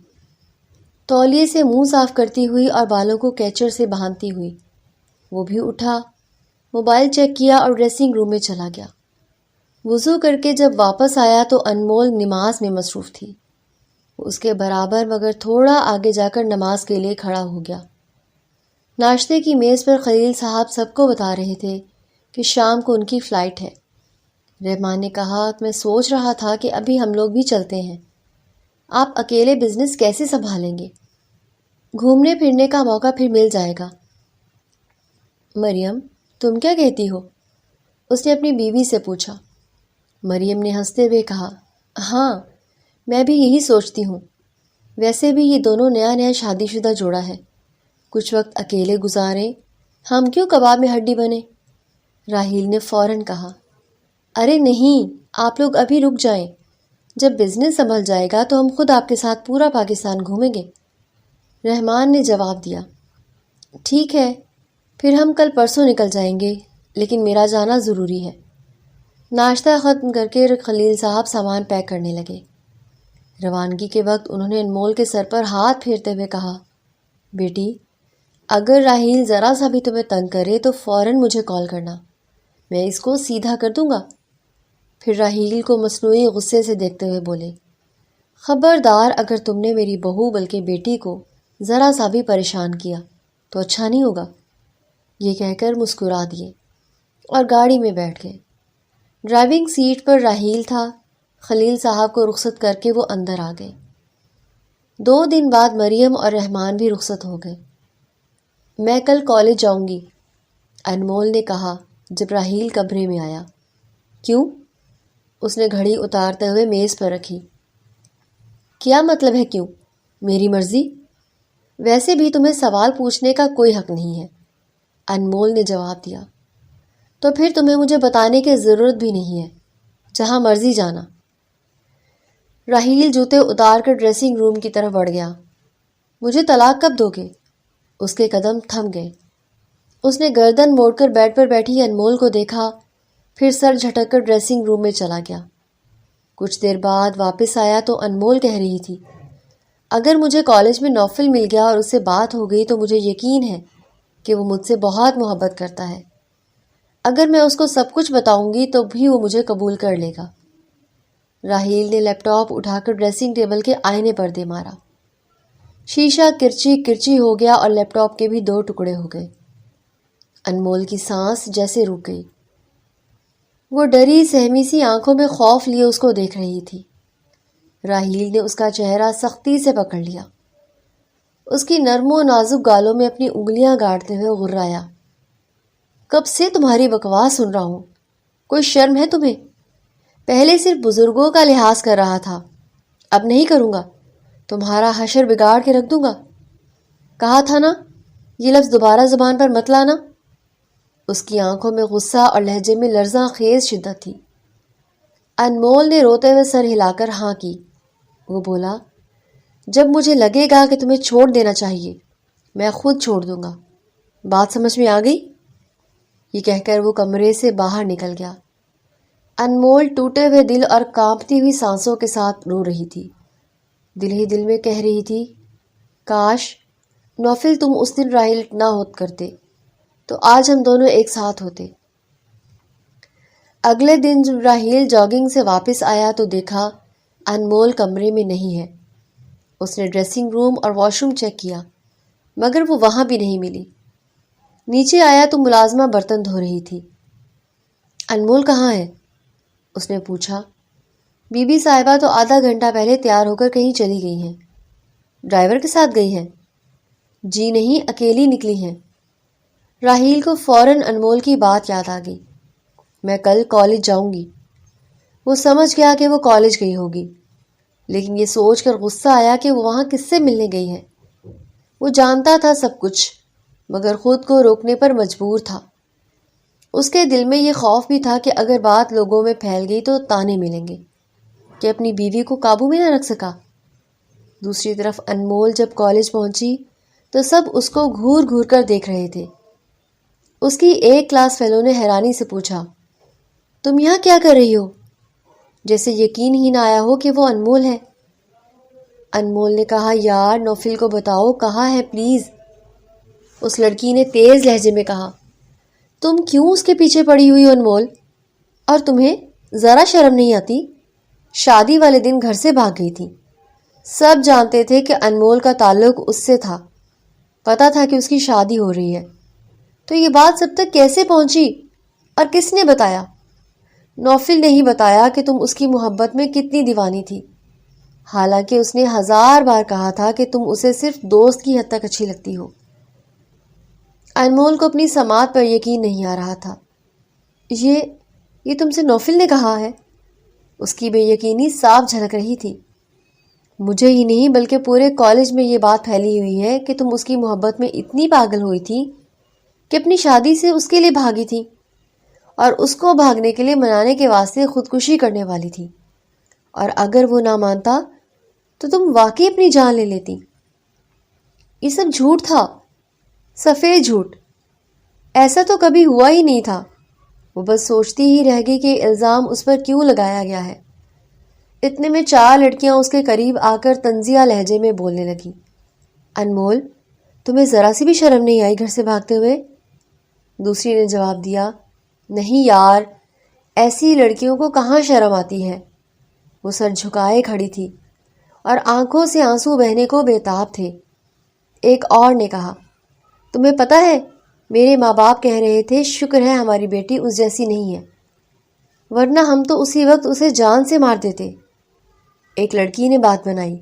تولیے سے منہ صاف کرتی ہوئی اور بالوں کو کیچر سے باندھتی ہوئی۔ وہ بھی اٹھا، موبائل چیک کیا اور ڈریسنگ روم میں چلا گیا۔ وضو کر کے جب واپس آیا تو انمول نماز میں مصروف تھی۔ وہ اس کے برابر مگر تھوڑا آگے جا کر نماز کے لیے کھڑا ہو گیا۔ ناشتے کی میز پر خلیل صاحب سب کو بتا رہے تھے کہ شام کو ان کی فلائٹ ہے۔ رحمان نے کہا، میں سوچ رہا تھا کہ ابھی ہم لوگ بھی چلتے ہیں، آپ اکیلے بزنس کیسے سنبھالیں گے؟ گھومنے پھرنے کا موقع پھر مل جائے گا۔ مریم، تم کیا کہتی ہو؟ اس نے اپنی بیوی سے پوچھا۔ مریم نے ہنستے ہوئے کہا، ہاں، میں بھی یہی سوچتی ہوں۔ ویسے بھی یہ دونوں نیا نیا شادی شدہ جوڑا ہے، کچھ وقت اکیلے گزاریں، ہم کیوں کباب میں ہڈی بنے؟ راحیل نے فوراً کہا، ارے نہیں، آپ لوگ ابھی رک جائیں، جب بزنس سنبھل جائے گا تو ہم خود آپ کے ساتھ پورا پاکستان گھومیں گے۔ رحمان نے جواب دیا، ٹھیک ہے، پھر ہم کل پرسوں نکل جائیں گے، لیکن میرا جانا ضروری ہے۔ ناشتہ ختم کر کے خلیل صاحب سامان پیک کرنے لگے۔ روانگی کے وقت انہوں نے انمول کے سر پر ہاتھ پھیرتے ہوئے کہا، بیٹی، اگر راحیل ذرا سا بھی تمہیں تنگ کرے تو فوراً مجھے کال کرنا، میں اس کو سیدھا کر دوں گا۔ پھر راحیل کو مصنوعی غصے سے دیکھتے ہوئے بولے، خبردار، اگر تم نے میری بہو بلکہ بیٹی کو ذرا سا بھی پریشان کیا تو اچھا نہیں ہوگا۔ یہ کہہ کر مسکرا دیے اور گاڑی میں بیٹھ گئے۔ ڈرائیونگ سیٹ پر راحیل تھا۔ خلیل صاحب کو رخصت کر کے وہ اندر آ گئے۔ 2 دن بعد مریم اور رحمان بھی رخصت ہو گئے۔ میں کل کالج جاؤں گی، انمول نے کہا جب راحیل کمرے میں آیا۔ کیوں؟ اس نے گھڑی اتارتے ہوئے میز پر رکھی۔ کیا مطلب ہے کیوں؟ میری مرضی۔ ویسے بھی تمہیں سوال پوچھنے کا کوئی حق نہیں ہے، انمول نے جواب دیا۔ تو پھر تمہیں مجھے بتانے کی ضرورت بھی نہیں ہے، جہاں مرضی جانا۔ راحیل جوتے اتار کر ڈریسنگ روم کی طرف بڑھ گیا۔ مجھے طلاق کب دو گے؟ اس کے قدم تھم گئے۔ اس نے گردن موڑ کر بیڈ پر بیٹھی انمول کو دیکھا، پھر سر جھٹک کر ڈریسنگ روم میں چلا گیا۔ کچھ دیر بعد واپس آیا تو انمول کہہ رہی تھی، اگر مجھے کالج میں نوفل مل گیا اور اس سے بات ہو گئی تو مجھے یقین ہے کہ وہ مجھ سے بہت محبت کرتا ہے۔ اگر میں اس کو سب کچھ بتاؤں گی تو بھی وہ مجھے قبول کر لے گا۔ راحیل نے لیپ ٹاپ اٹھا کر ڈریسنگ ٹیبل کے آئینے پر دے مارا۔ شیشہ کرچی کرچی ہو گیا اور لیپ ٹاپ کے بھی 2 ٹکڑے ہو گئے۔ انمول کی سانس جیسے رک گئی۔ وہ ڈری سہمی سی آنکھوں میں خوف لیے اس کو دیکھ رہی تھی۔ راحیل نے اس کا چہرہ سختی سے پکڑ لیا، اس کی نرم و نازک گالوں میں اپنی انگلیاں گاڑتے ہوئے غرایا۔ کب سے تمہاری بکواس سن رہا ہوں، کوئی شرم ہے تمہیں؟ پہلے صرف بزرگوں کا لحاظ کر رہا تھا، اب نہیں کروں گا، تمہارا حشر بگاڑ کے رکھ دوں گا۔ کہا تھا نا یہ لفظ دوبارہ زبان پر مت لانا۔ اس کی آنکھوں میں غصہ اور لہجے میں لرزاں خیز شدت تھی۔ انمول نے روتے ہوئے سر ہلا کر ہاں کی۔ وہ بولا، جب مجھے لگے گا کہ تمہیں چھوڑ دینا چاہیے میں خود چھوڑ دوں گا، بات سمجھ میں آ گئی؟ یہ کہہ کر وہ کمرے سے باہر نکل گیا۔ انمول ٹوٹے ہوئے دل اور کانپتی ہوئی سانسوں کے ساتھ رو رہی تھی۔ دل ہی دل میں کہہ رہی تھی، کاش نوفل تم اس دن راحیل نہ ہوت کرتے تو آج ہم دونوں ایک ساتھ ہوتے۔ اگلے دن جب راحیل جاگنگ سے واپس آیا تو دیکھا انمول کمرے میں نہیں ہے۔ اس نے ڈریسنگ روم اور واش روم چیک کیا مگر وہ وہاں بھی نہیں ملی۔ نیچے آیا تو ملازمہ برتن دھو رہی تھی۔ انمول کہاں ہے؟ اس نے پوچھا۔ بی بی صاحبہ تو آدھا گھنٹہ پہلے تیار ہو کر کہیں چلی گئی ہیں۔ ڈرائیور کے ساتھ گئی ہیں؟ جی نہیں، اکیلی نکلی ہیں۔ راحیل کو فوراً انمول کی بات یاد آ گئی۔ میں کل کالج جاؤں گی۔ وہ سمجھ گیا کہ وہ کالج گئی ہوگی، لیکن یہ سوچ کر غصہ آیا کہ وہ وہاں کس سے ملنے گئی ہے۔ وہ جانتا تھا سب کچھ مگر خود کو روکنے پر مجبور تھا۔ اس کے دل میں یہ خوف بھی تھا کہ اگر بات لوگوں میں پھیل گئی تو تانے ملیں گے کہ اپنی بیوی کو قابو میں نہ رکھ سکا۔ دوسری طرف انمول جب کالج پہنچی تو سب اس کو گھور گھور کر دیکھ رہے تھے۔ اس کی ایک کلاس فیلو نے حیرانی سے پوچھا، تم یہاں کیا کر رہی ہو؟ جیسے یقین ہی نہ آیا ہو کہ وہ انمول ہے۔ انمول نے کہا، یار نوفل کو بتاؤ کہاں ہے پلیز۔ اس لڑکی نے تیز لہجے میں کہا، تم کیوں اس کے پیچھے پڑی ہوئی ہو انمول؟ اور تمہیں ذرا شرم نہیں آتی؟ شادی والے دن گھر سے بھاگ گئی تھی۔ سب جانتے تھے کہ انمول کا تعلق اس سے تھا، پتا تھا کہ اس کی شادی ہو رہی ہے، تو یہ بات سب تک کیسے پہنچی اور کس نے بتایا؟ نوفل نے ہی بتایا کہ تم اس کی محبت میں کتنی دیوانی تھی، حالانکہ اس نے 1000 بار کہا تھا کہ تم اسے صرف دوست کی حد تک اچھی لگتی ہو۔ انمول کو اپنی سماعت پر یقین نہیں آ رہا تھا۔ یہ تم سے نوفل نے کہا ہے؟ اس کی بے یقینی صاف جھلک رہی تھی۔ مجھے ہی نہیں بلکہ پورے کالج میں یہ بات پھیلی ہوئی ہے کہ تم اس کی محبت میں اتنی پاگل ہوئی تھی کہ اپنی شادی سے اس کے لیے بھاگی تھی اور اس کو بھاگنے کے لیے منانے کے واسطے خودکشی کرنے والی تھی، اور اگر وہ نہ مانتا تو تم واقعی اپنی جان لے لیتی۔ یہ سب جھوٹ تھا، سفید جھوٹ، ایسا تو کبھی ہوا ہی نہیں تھا۔ وہ بس سوچتی ہی رہ گئی کہ الزام اس پر کیوں لگایا گیا ہے۔ اتنے میں 4 لڑکیاں اس کے قریب آ کر طنزیہ لہجے میں بولنے لگی، انمول تمہیں ذرا سی بھی شرم نہیں آئی گھر سے بھاگتے ہوئے؟ دوسری نے جواب دیا، نہیں یار، ایسی لڑکیوں کو کہاں شرم آتی ہے۔ وہ سر جھکائے کھڑی تھی اور آنکھوں سے آنسو بہنے کو بےتاب تھے۔ ایک اور نے کہا، تمہیں پتہ ہے میرے ماں باپ کہہ رہے تھے شکر ہے ہماری بیٹی اس جیسی نہیں ہے، ورنہ ہم تو اسی وقت اسے جان سے مار دیتے۔ ایک لڑکی نے بات بنائی،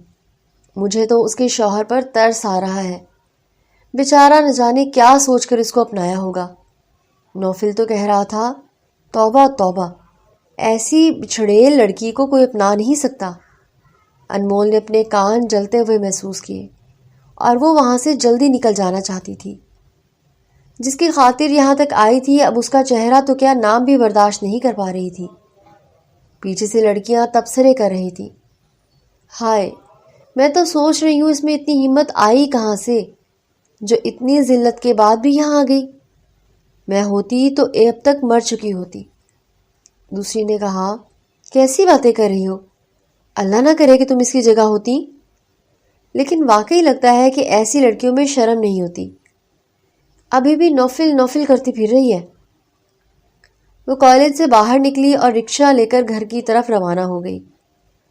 مجھے تو اس کے شوہر پر ترس آ رہا ہے، بیچارہ نہ جانے کیا سوچ کر اس کو اپنایا ہوگا۔ نوفل تو کہہ رہا تھا، توبہ توبہ، ایسی بچھڑیل لڑکی کو کوئی اپنا نہیں سکتا۔ انمول نے اپنے کان جلتے ہوئے محسوس کیے اور وہ وہاں سے جلدی نکل جانا چاہتی تھی۔ جس کی خاطر یہاں تک آئی تھی اب اس کا چہرہ تو کیا نام بھی برداشت نہیں کر پا رہی تھی۔ پیچھے سے لڑکیاں تبصرے کر رہی تھی، ہائے میں تو سوچ رہی ہوں اس میں اتنی ہمت آئی کہاں سے جو اتنی ذلت کے بعد بھی یہاں آ گئی۔ میں ہوتی تو اب تک مر چکی ہوتی۔ دوسری نے کہا، کیسی باتیں کر رہی ہو؟ اللہ نہ کرے کہ تم اس کی جگہ ہوتی۔ لیکن واقعی لگتا ہے کہ ایسی لڑکیوں میں شرم نہیں ہوتی، ابھی بھی نوفل کرتی پھر رہی ہے۔ وہ کالج سے باہر نکلی اور رکشہ لے کر گھر کی طرف روانہ ہو گئی۔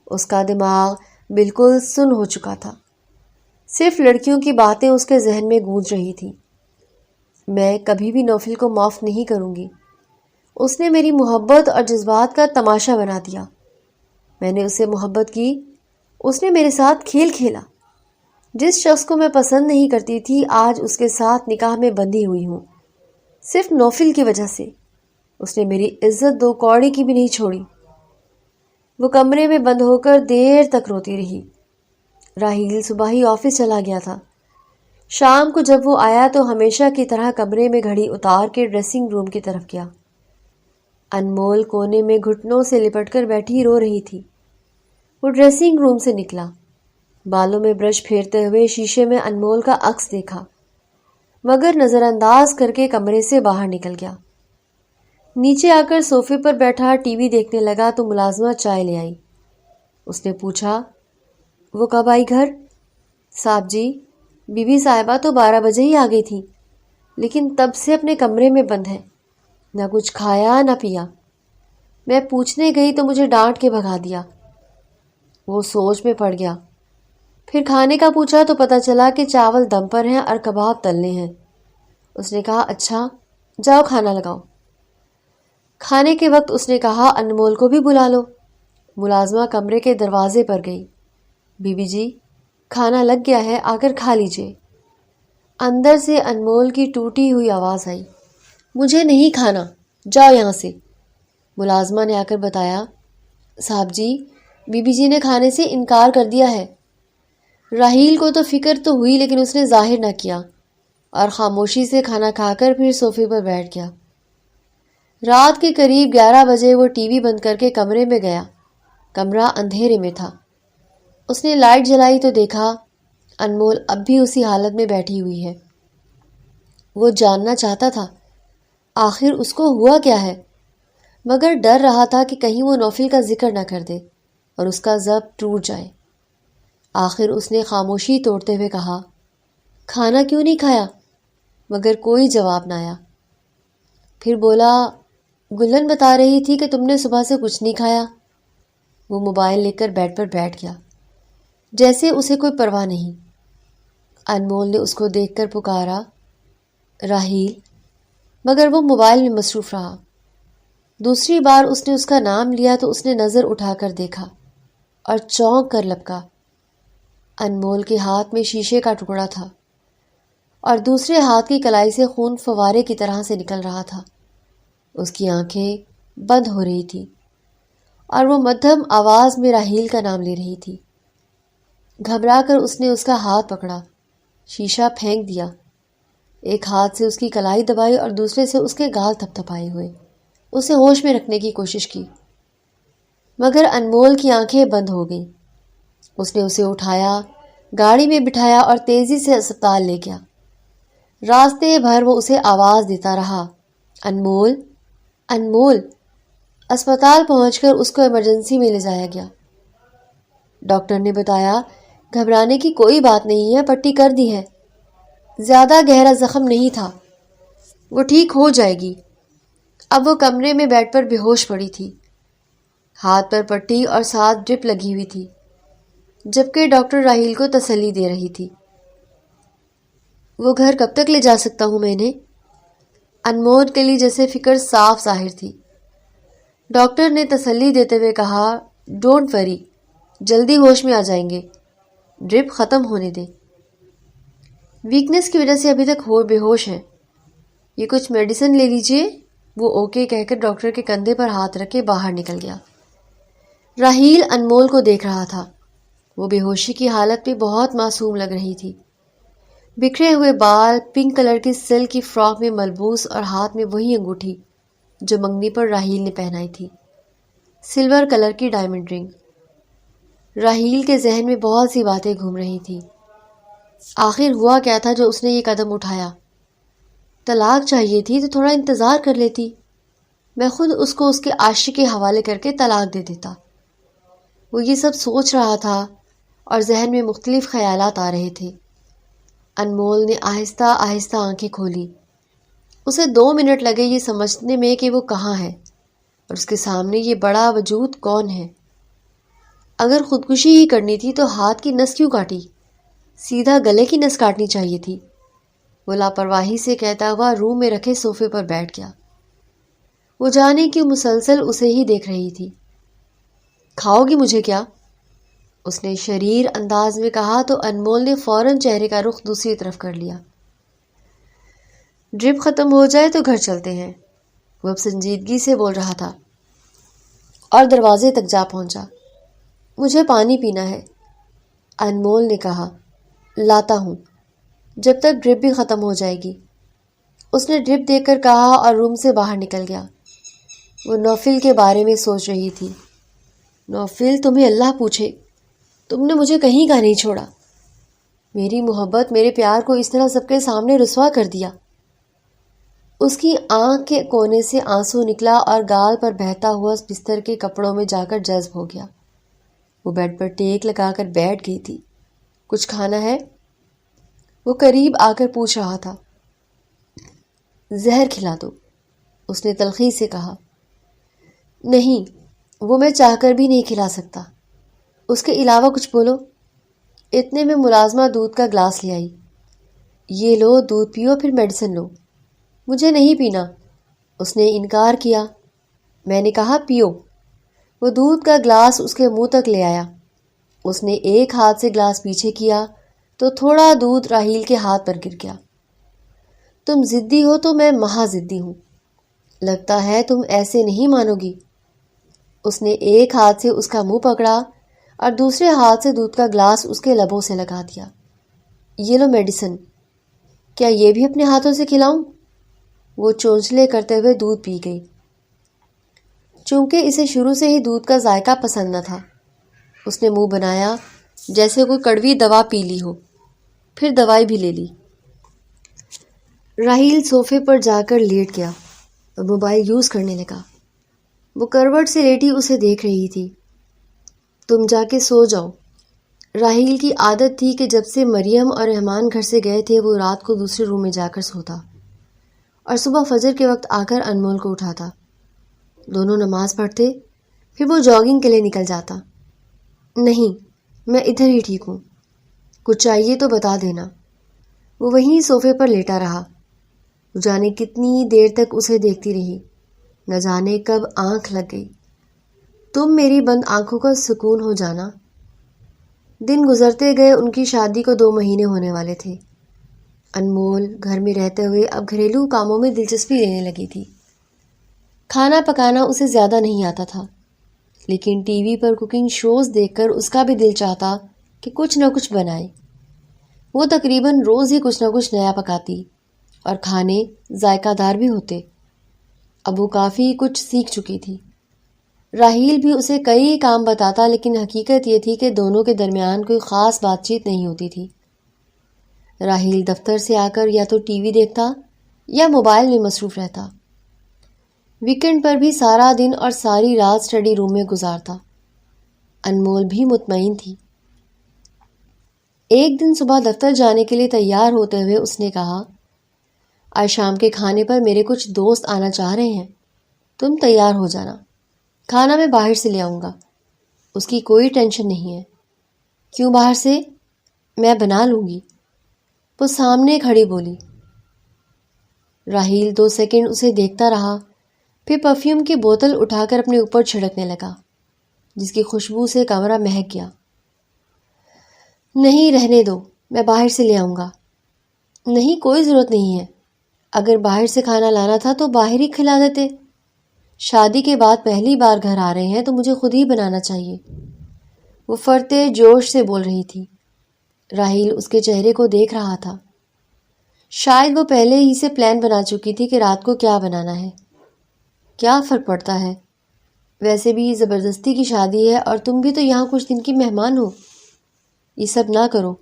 اس کا دماغ بالکل سن ہو چکا تھا، صرف لڑکیوں کی باتیں اس کے ذہن میں گونج رہی تھیں۔ میں کبھی بھی نوفل کو معاف نہیں کروں گی، اس نے میری محبت اور جذبات کا تماشا بنا دیا۔ میں نے اس سے محبت کی، اس نے میرے ساتھ کھیل کھیلا۔ جس شخص کو میں پسند نہیں کرتی تھی آج اس کے ساتھ نکاح میں بندھی ہوئی ہوں، صرف نوفل کی وجہ سے۔ اس نے میری عزت دو کوڑی کی بھی نہیں چھوڑی۔ وہ کمرے میں بند ہو کر دیر تک روتی رہی۔ راحیل صبح ہی آفس چلا گیا تھا۔ شام کو جب وہ آیا تو ہمیشہ کی طرح کمرے میں گھڑی اتار کے ڈریسنگ روم کی طرف گیا۔ انمول کونے میں گھٹنوں سے لپٹ کر بیٹھی رو رہی تھی۔ وہ ڈریسنگ روم سے نکلا، بالوں میں برش پھیرتے ہوئے شیشے میں انمول کا عکس دیکھا، مگر نظر انداز کر کے کمرے سے باہر نکل گیا۔ نیچے آ کر صوفے پر بیٹھا ٹی وی دیکھنے لگا تو ملازمہ چائے لے آئی۔ اس نے پوچھا، وہ کب آئی گھر؟ صاحب جی، بی بی صاحبہ تو 12 بجے ہی آ گئی تھی، لیکن تب سے اپنے کمرے میں بند ہے، نہ کچھ کھایا نہ پیا۔ میں پوچھنے گئی تو مجھے ڈانٹ کے بھگا دیا۔ وہ سوچ میں پڑ گیا۔ پھر کھانے کا پوچھا تو پتہ چلا کہ چاول دم پر ہیں اور کباب تلنے ہیں۔ اس نے کہا، اچھا جاؤ کھانا لگاؤ۔ کھانے کے وقت اس نے کہا، انمول کو بھی بلا لو۔ ملازمہ کمرے کے دروازے پر گئی۔ بی بی جی، کھانا لگ گیا ہے، آ کر کھا لیجئے۔ اندر سے انمول کی ٹوٹی ہوئی آواز آئی، مجھے نہیں کھانا، جاؤ یہاں سے۔ ملازمہ نے آ کر بتایا، صاحب جی، بی بی جی نے کھانے سے انکار کر دیا ہے۔ راحیل کو تو فکر تو ہوئی لیکن اس نے ظاہر نہ کیا اور خاموشی سے کھانا کھا کر پھر صوفے پر بیٹھ گیا۔ رات کے قریب 11 بجے وہ ٹی وی بند کر کے کمرے میں گیا۔ کمرہ اندھیرے میں تھا۔ اس نے لائٹ جلائی تو دیکھا انمول اب بھی اسی حالت میں بیٹھی ہوئی ہے۔ وہ جاننا چاہتا تھا آخر اس کو ہوا کیا ہے، مگر ڈر رہا تھا کہ کہیں وہ نوفل کا ذکر نہ کر دے اور اس کا ضبط ٹوٹ جائے۔ آخر اس نے خاموشی توڑتے ہوئے کہا، کھانا کیوں نہیں کھایا؟ مگر کوئی جواب نہ آیا۔ پھر بولا، گلن بتا رہی تھی کہ تم نے صبح سے کچھ نہیں کھایا۔ وہ موبائل لے کر بیڈ پر بیٹھ گیا، جیسے اسے کوئی پرواہ نہیں۔ انمول نے اس کو دیکھ کر پکارا، راحیل، مگر وہ موبائل میں مصروف رہا۔ دوسری بار اس نے اس کا نام لیا تو اس نے نظر اٹھا کر دیکھا اور چونک کر لپکا۔ انمول کے ہاتھ میں شیشے کا ٹکڑا تھا اور دوسرے ہاتھ کی کلائی سے خون فوارے کی طرح سے نکل رہا تھا۔ اس کی آنکھیں بند ہو رہی تھی اور وہ مدھم آواز میں راحیل کا نام لے رہی تھی۔ گھبرا کر اس نے اس کا ہاتھ پکڑا، شیشہ پھینک دیا، ایک ہاتھ سے اس کی کلائی دبائی اور دوسرے سے اس کے گال تھپتھپائے ہوئے اسے ہوش میں رکھنے کی کوشش کی، مگر انمول کی آنکھیں بند ہو گئیں۔ اس نے اسے اٹھایا، گاڑی میں بٹھایا اور تیزی سے اسپتال لے گیا۔ راستے بھر وہ اسے آواز دیتا رہا، انمول، انمول۔ اسپتال پہنچ کر اس کو ایمرجنسی میں لے جایا گیا۔ ڈاکٹر نے بتایا، گھبرانے کی کوئی بات نہیں ہے، پٹی کر دی ہے، زیادہ گہرا زخم نہیں تھا، وہ ٹھیک ہو جائے گی۔ اب وہ کمرے میں بیڈ پر بے ہوش پڑی تھی، ہاتھ پر پٹی اور ساتھ ڈرپ لگی ہوئی تھی، جبکہ ڈاکٹر راحیل کو تسلی دے رہی تھی۔ وہ گھر کب تک لے جا سکتا ہوں میں نے؟ انمول کے لیے جیسے فکر صاف ظاہر تھی۔ ڈاکٹر نے تسلی دیتے ہوئے کہا، ڈونٹ وری، جلدی ہوش میں آ جائیں گے، ڈرپ ختم ہونے دیں۔ ویکنس کی وجہ سے ابھی تک بے ہوش ہیں، یہ کچھ میڈیسن لے لیجئے۔ وہ اوکے کہہ کر ڈاکٹر کے کندھے پر ہاتھ رکھ کے باہر نکل گیا۔ راحیل انمول کو دیکھ رہا تھا۔ وہ بے ہوشی کی حالت میں بہت معصوم لگ رہی تھی، بکھرے ہوئے بال، پنک کلر کی سلک کی فراک میں ملبوس اور ہاتھ میں وہی انگوٹھی جو منگنی پر راحیل نے پہنائی تھی، سلور کلر کی ڈائمنڈ رنگ۔ راحیل کے ذہن میں بہت سی باتیں گھوم رہی تھی۔ آخر ہوا کیا تھا جو اس نے یہ قدم اٹھایا؟ طلاق چاہیے تھی تو تھوڑا انتظار کر لیتی، میں خود اس کو اس کے عاشق کے حوالے کر کے طلاق دے دیتا۔ وہ یہ سب سوچ رہا تھا اور ذہن میں مختلف خیالات آ رہے تھے۔ انمول نے آہستہ آہستہ آنکھیں کھولی۔ اسے 2 منٹ لگے یہ سمجھنے میں کہ وہ کہاں ہے اور اس کے سامنے یہ بڑا وجود کون ہے۔ اگر خودکشی ہی کرنی تھی تو ہاتھ کی نس کیوں کاٹی؟ سیدھا گلے کی نس کاٹنی چاہیے تھی۔ وہ لاپرواہی سے کہتا ہوا روم میں رکھے صوفے پر بیٹھ گیا۔ وہ جانے کہ مسلسل اسے ہی دیکھ رہی تھی۔ کھاؤ گی مجھے کیا؟ اس نے شریر انداز میں کہا تو انمول نے فوراً چہرے کا رخ دوسری طرف کر لیا۔ ڈرپ ختم ہو جائے تو گھر چلتے ہیں، وہ اب سنجیدگی سے بول رہا تھا اور دروازے تک جا پہنچا۔ مجھے پانی پینا ہے، انمول نے کہا۔ لاتا ہوں، جب تک ڈرپ بھی ختم ہو جائے گی، اس نے ڈرپ دے کر کہا اور روم سے باہر نکل گیا۔ وہ نوفل کے بارے میں سوچ رہی تھی۔ نوفل، تمہیں اللہ پوچھے، تم نے مجھے کہیں کا نہیں چھوڑا۔ میری محبت، میرے پیار کو اس طرح سب کے سامنے رسوا کر دیا۔ اس کی آنکھ کے کونے سے آنسو نکلا اور گال پر بہتا ہوا بستر کے کپڑوں میں جا کر جذب ہو گیا۔ وہ بیڈ پر ٹیک لگا کر بیٹھ گئی تھی۔ کچھ کھانا ہے؟ وہ قریب آ کر پوچھ رہا تھا۔ زہر کھلا دو، اس نے تلخی سے کہا۔ نہیں، وہ میں چاہ کر بھی نہیں کھلا سکتا۔ اس کے علاوہ کچھ بولو۔ اتنے میں ملازمہ دودھ کا گلاس لے آئی۔ یہ لو، دودھ پیو پھر میڈیسن لو۔ مجھے نہیں پینا، اس نے انکار کیا۔ میں نے کہا پیو۔ وہ دودھ کا گلاس اس کے منہ تک لے آیا۔ اس نے ایک ہاتھ سے گلاس پیچھے کیا تو تھوڑا دودھ راحیل کے ہاتھ پر گر گیا۔ تم ضدی ہو تو میں مہا ضدی ہوں، لگتا ہے تم ایسے نہیں مانو گی۔ اس نے ایک ہاتھ سے اس کا منہ پکڑا اور دوسرے ہاتھ سے دودھ کا گلاس اس کے لبوں سے لگا دیا۔ یہ لو میڈیسن، کیا یہ بھی اپنے ہاتھوں سے کھلاؤں؟ وہ چونچلے کرتے ہوئے دودھ پی گئی۔ چونکہ اسے شروع سے ہی دودھ کا ذائقہ پسند نہ تھا، اس نے منہ بنایا جیسے کوئی کڑوی دوا پی لی ہو، پھر دوائی بھی لے لی۔ راحیل صوفے پر جا کر لیٹ گیا اور موبائل یوز کرنے لگا۔ وہ کروٹ سے لیٹی اسے دیکھ رہی تھی۔ تم جا کے سو جاؤ۔ راحیل کی عادت تھی کہ جب سے مریم اور رحمان گھر سے گئے تھے وہ رات کو دوسرے روم میں جا کر سوتا اور صبح فجر کے وقت آ کر انمول کو اٹھاتا۔ دونوں نماز پڑھتے، پھر وہ جاگنگ کے لیے نکل جاتا۔ نہیں، میں ادھر ہی ٹھیک ہوں، کچھ چاہیے تو بتا دینا۔ وہ وہیں صوفے پر لیٹا رہا۔ وہ جانے کتنی دیر تک اسے دیکھتی رہی، نہ جانے کب آنکھ لگ گئی۔ تم میری بند آنکھوں کا سکون ہو جانا۔ دن گزرتے گئے، ان کی شادی کو 2 مہینے ہونے والے تھے۔ انمول گھر میں رہتے ہوئے اب گھریلو کاموں میں دلچسپی لینے لگی تھی۔ کھانا پکانا اسے زیادہ نہیں آتا تھا، لیکن ٹی وی پر کوکنگ شوز دیکھ کر اس کا بھی دل چاہتا کہ کچھ نہ کچھ بنائے۔ وہ تقریباً روز ہی کچھ نہ کچھ نیا پکاتی اور کھانے ذائقہ دار بھی ہوتے۔ اب وہ کافی کچھ سیکھ چکی تھی۔ راحیل بھی اسے کئی کام بتاتا، لیکن حقیقت یہ تھی کہ دونوں کے درمیان کوئی خاص بات چیت نہیں ہوتی تھی۔ راحیل دفتر سے آ کر یا تو ٹی وی دیکھتا یا موبائل میں مصروف رہتا۔ ویکنڈ پر بھی سارا دن اور ساری رات اسٹڈی روم میں گزارتا۔ انمول بھی مطمئن تھی۔ ایک دن صبح دفتر جانے کے لیے تیار ہوتے ہوئے اس نے کہا، آج شام کے کھانے پر میرے کچھ دوست آنا چاہ رہے ہیں، تم تیار ہو جانا۔ کھانا میں باہر سے لے آؤں گا، اس کی کوئی ٹینشن نہیں ہے۔ کیوں باہر سے؟ میں بنا لوں گی، وہ سامنے کھڑی بولی۔ راحیل 2 سیکنڈ اسے دیکھتا رہا، پھر پرفیوم کی بوتل اٹھا کر اپنے اوپر چھڑکنے لگا، جس کی خوشبو سے کمرہ مہک گیا۔ نہیں، رہنے دو، میں باہر سے لے آؤں گا۔ نہیں، کوئی ضرورت نہیں ہے، اگر باہر سے کھانا لانا تھا تو باہر ہی کھلا دیتے۔ شادی کے بعد پہلی بار گھر آ رہے ہیں تو مجھے خود ہی بنانا چاہیے، وہ فرتے جوش سے بول رہی تھی۔ راحیل اس کے چہرے کو دیکھ رہا تھا۔ شاید وہ پہلے ہی سے پلان بنا چکی تھی کہ رات کو کیا بنانا ہے۔ کیا فرق پڑتا ہے، ویسے بھی زبردستی کی شادی ہے اور تم بھی تو یہاں کچھ دن کی مہمان ہو۔ یہ سب نہ کرو،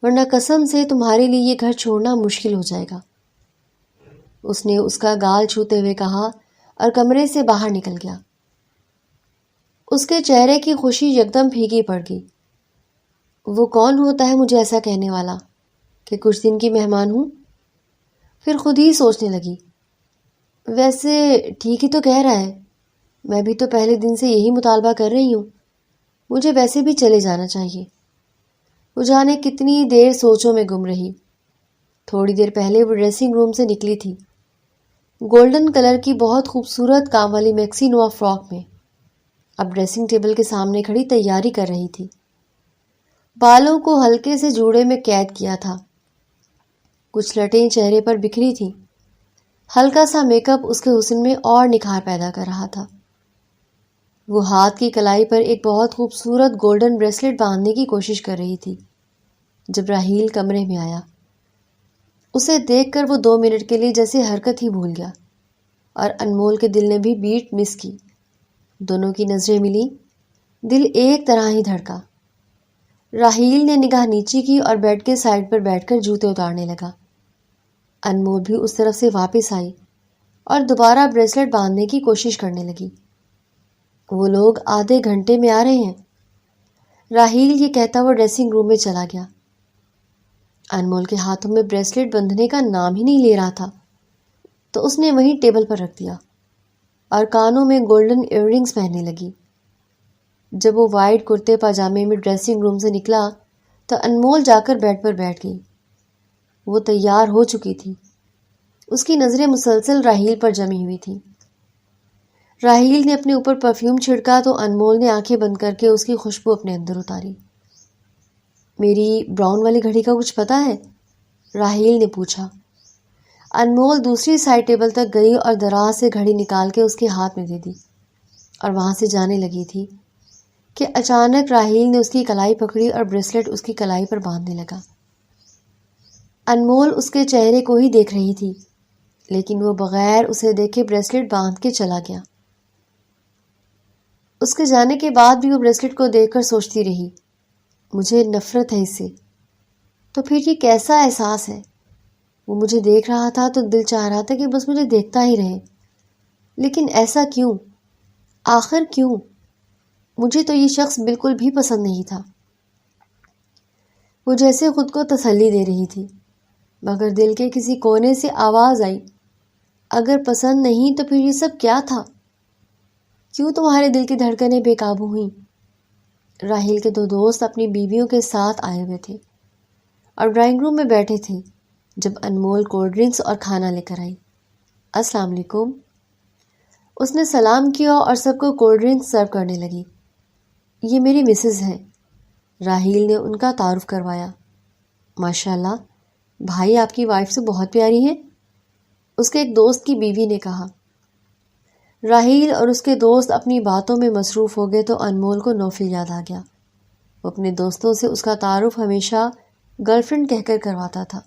ورنہ قسم سے تمہارے لیے یہ گھر چھوڑنا مشکل ہو جائے گا، اس نے اس کا گال چھوتے ہوئے کہا اور کمرے سے باہر نکل گیا۔ اس کے چہرے کی خوشی یکدم پھیکی پڑ گئی۔ وہ کون ہوتا ہے مجھے ایسا کہنے والا کہ کچھ دن کی مہمان ہوں؟ پھر خود ہی سوچنے لگی، ویسے ٹھیک ہی تو کہہ رہا ہے، میں بھی تو پہلے دن سے یہی مطالبہ کر رہی ہوں، مجھے ویسے بھی چلے جانا چاہیے۔ وہ جانے کتنی دیر سوچوں میں گم رہی۔ تھوڑی دیر پہلے وہ ڈریسنگ روم سے نکلی تھی، گولڈن کلر کی بہت خوبصورت کام والی میکسی نوا فراک میں۔ اب ڈریسنگ ٹیبل کے سامنے کھڑی تیاری کر رہی تھی۔ بالوں کو ہلکے سے جوڑے میں قید کیا تھا، کچھ لٹیں چہرے پر بکھری تھیں۔ ہلکا سا میک اپ اس کے حسن میں اور نکھار پیدا کر رہا تھا۔ وہ ہاتھ کی کلائی پر ایک بہت خوبصورت گولڈن بریسلٹ باندھنے کی کوشش کر رہی تھی جب راحیل کمرے میں آیا۔ اسے دیکھ کر وہ 2 منٹ کے لیے جیسے حرکت ہی بھول گیا، اور انمول کے دل نے بھی بیٹ مس کی۔ دونوں کی نظریں ملیں، دل ایک طرح ہی دھڑکا۔ راحیل نے نگاہ نیچی کی اور بیڈ کے سائڈ پر بیٹھ کر جوتے اتارنے لگا۔ انمول بھی اس طرف سے واپس آئی اور دوبارہ بریسلٹ باندھنے کی کوشش کرنے لگی۔ وہ لوگ آدھے گھنٹے میں آ رہے ہیں، راحیل یہ کہتا وہ ڈریسنگ روم میں چلا گیا۔ انمول کے ہاتھوں میں بریسلٹ بندھنے کا نام ہی نہیں لے رہا تھا، تو اس نے وہیں ٹیبل پر رکھ دیا اور کانوں میں گولڈن ایئر رنگز پہننے لگی۔ جب وہ وائٹ کرتے پاجامے میں ڈریسنگ روم سے نکلا تو انمول جا کر بیڈ پر بیٹھ گئی۔ وہ تیار ہو چکی تھی، اس کی نظریں مسلسل راحیل پر جمی ہوئی تھیں۔ راحیل نے اپنے اوپر پرفیوم چھڑکا تو انمول نے آنکھیں بند کر کے اس کی خوشبو اپنے اندر اتاری۔ میری براؤن والی گھڑی کا کچھ پتہ ہے؟ راحیل نے پوچھا۔ انمول دوسری سائڈ ٹیبل تک گئی اور دراز سے گھڑی نکال کے اس کے ہاتھ میں دے دی اور وہاں سے جانے لگی تھی کہ اچانک راحیل نے اس کی کلائی پکڑی اور بریسلٹ اس کی کلائی پر باندھنے لگا۔ انمول اس کے چہرے کو ہی دیکھ رہی تھی، لیکن وہ بغیر اسے دیکھے بریسلٹ باندھ کے چلا گیا۔ اس کے جانے کے بعد بھی وہ بریسلٹ کو دیکھ کر سوچتی رہی، مجھے نفرت ہے اس سے، تو پھر یہ کیسا احساس ہے؟ وہ مجھے دیکھ رہا تھا تو دل چاہ رہا تھا کہ بس مجھے دیکھتا ہی رہے، لیکن ایسا کیوں؟ آخر کیوں؟ مجھے تو یہ شخص بالکل بھی پسند نہیں تھا۔ وہ جیسے خود کو تسلی دے رہی تھی، مگر دل کے کسی کونے سے آواز آئی، اگر پسند نہیں تو پھر یہ سب کیا تھا؟ کیوں تمہارے دل کی دھڑکنیں بے قابو ہوئیں؟ راحیل کے 2 دوست اپنی بیویوں کے ساتھ آئے ہوئے تھے اور ڈرائنگ روم میں بیٹھے تھے جب انمول کولڈ ڈرنکس اور کھانا لے کر آئی۔ السلام علیکم۔ اس نے سلام کیا اور سب کو کولڈ ڈرنکس سرو کرنے لگی۔ یہ میری مسز ہے، راحیل نے ان کا تعارف کروایا۔ ماشاءاللہ، بھائی آپ کی وائف تو بہت پیاری ہے، اس کے ایک دوست کی بیوی نے کہا۔ راحیل اور اس کے دوست اپنی باتوں میں مصروف ہو گئے تو انمول کو نوفل یاد آ گیا۔ وہ اپنے دوستوں سے اس کا تعارف ہمیشہ گرل فرینڈ کہہ کر کرواتا تھا،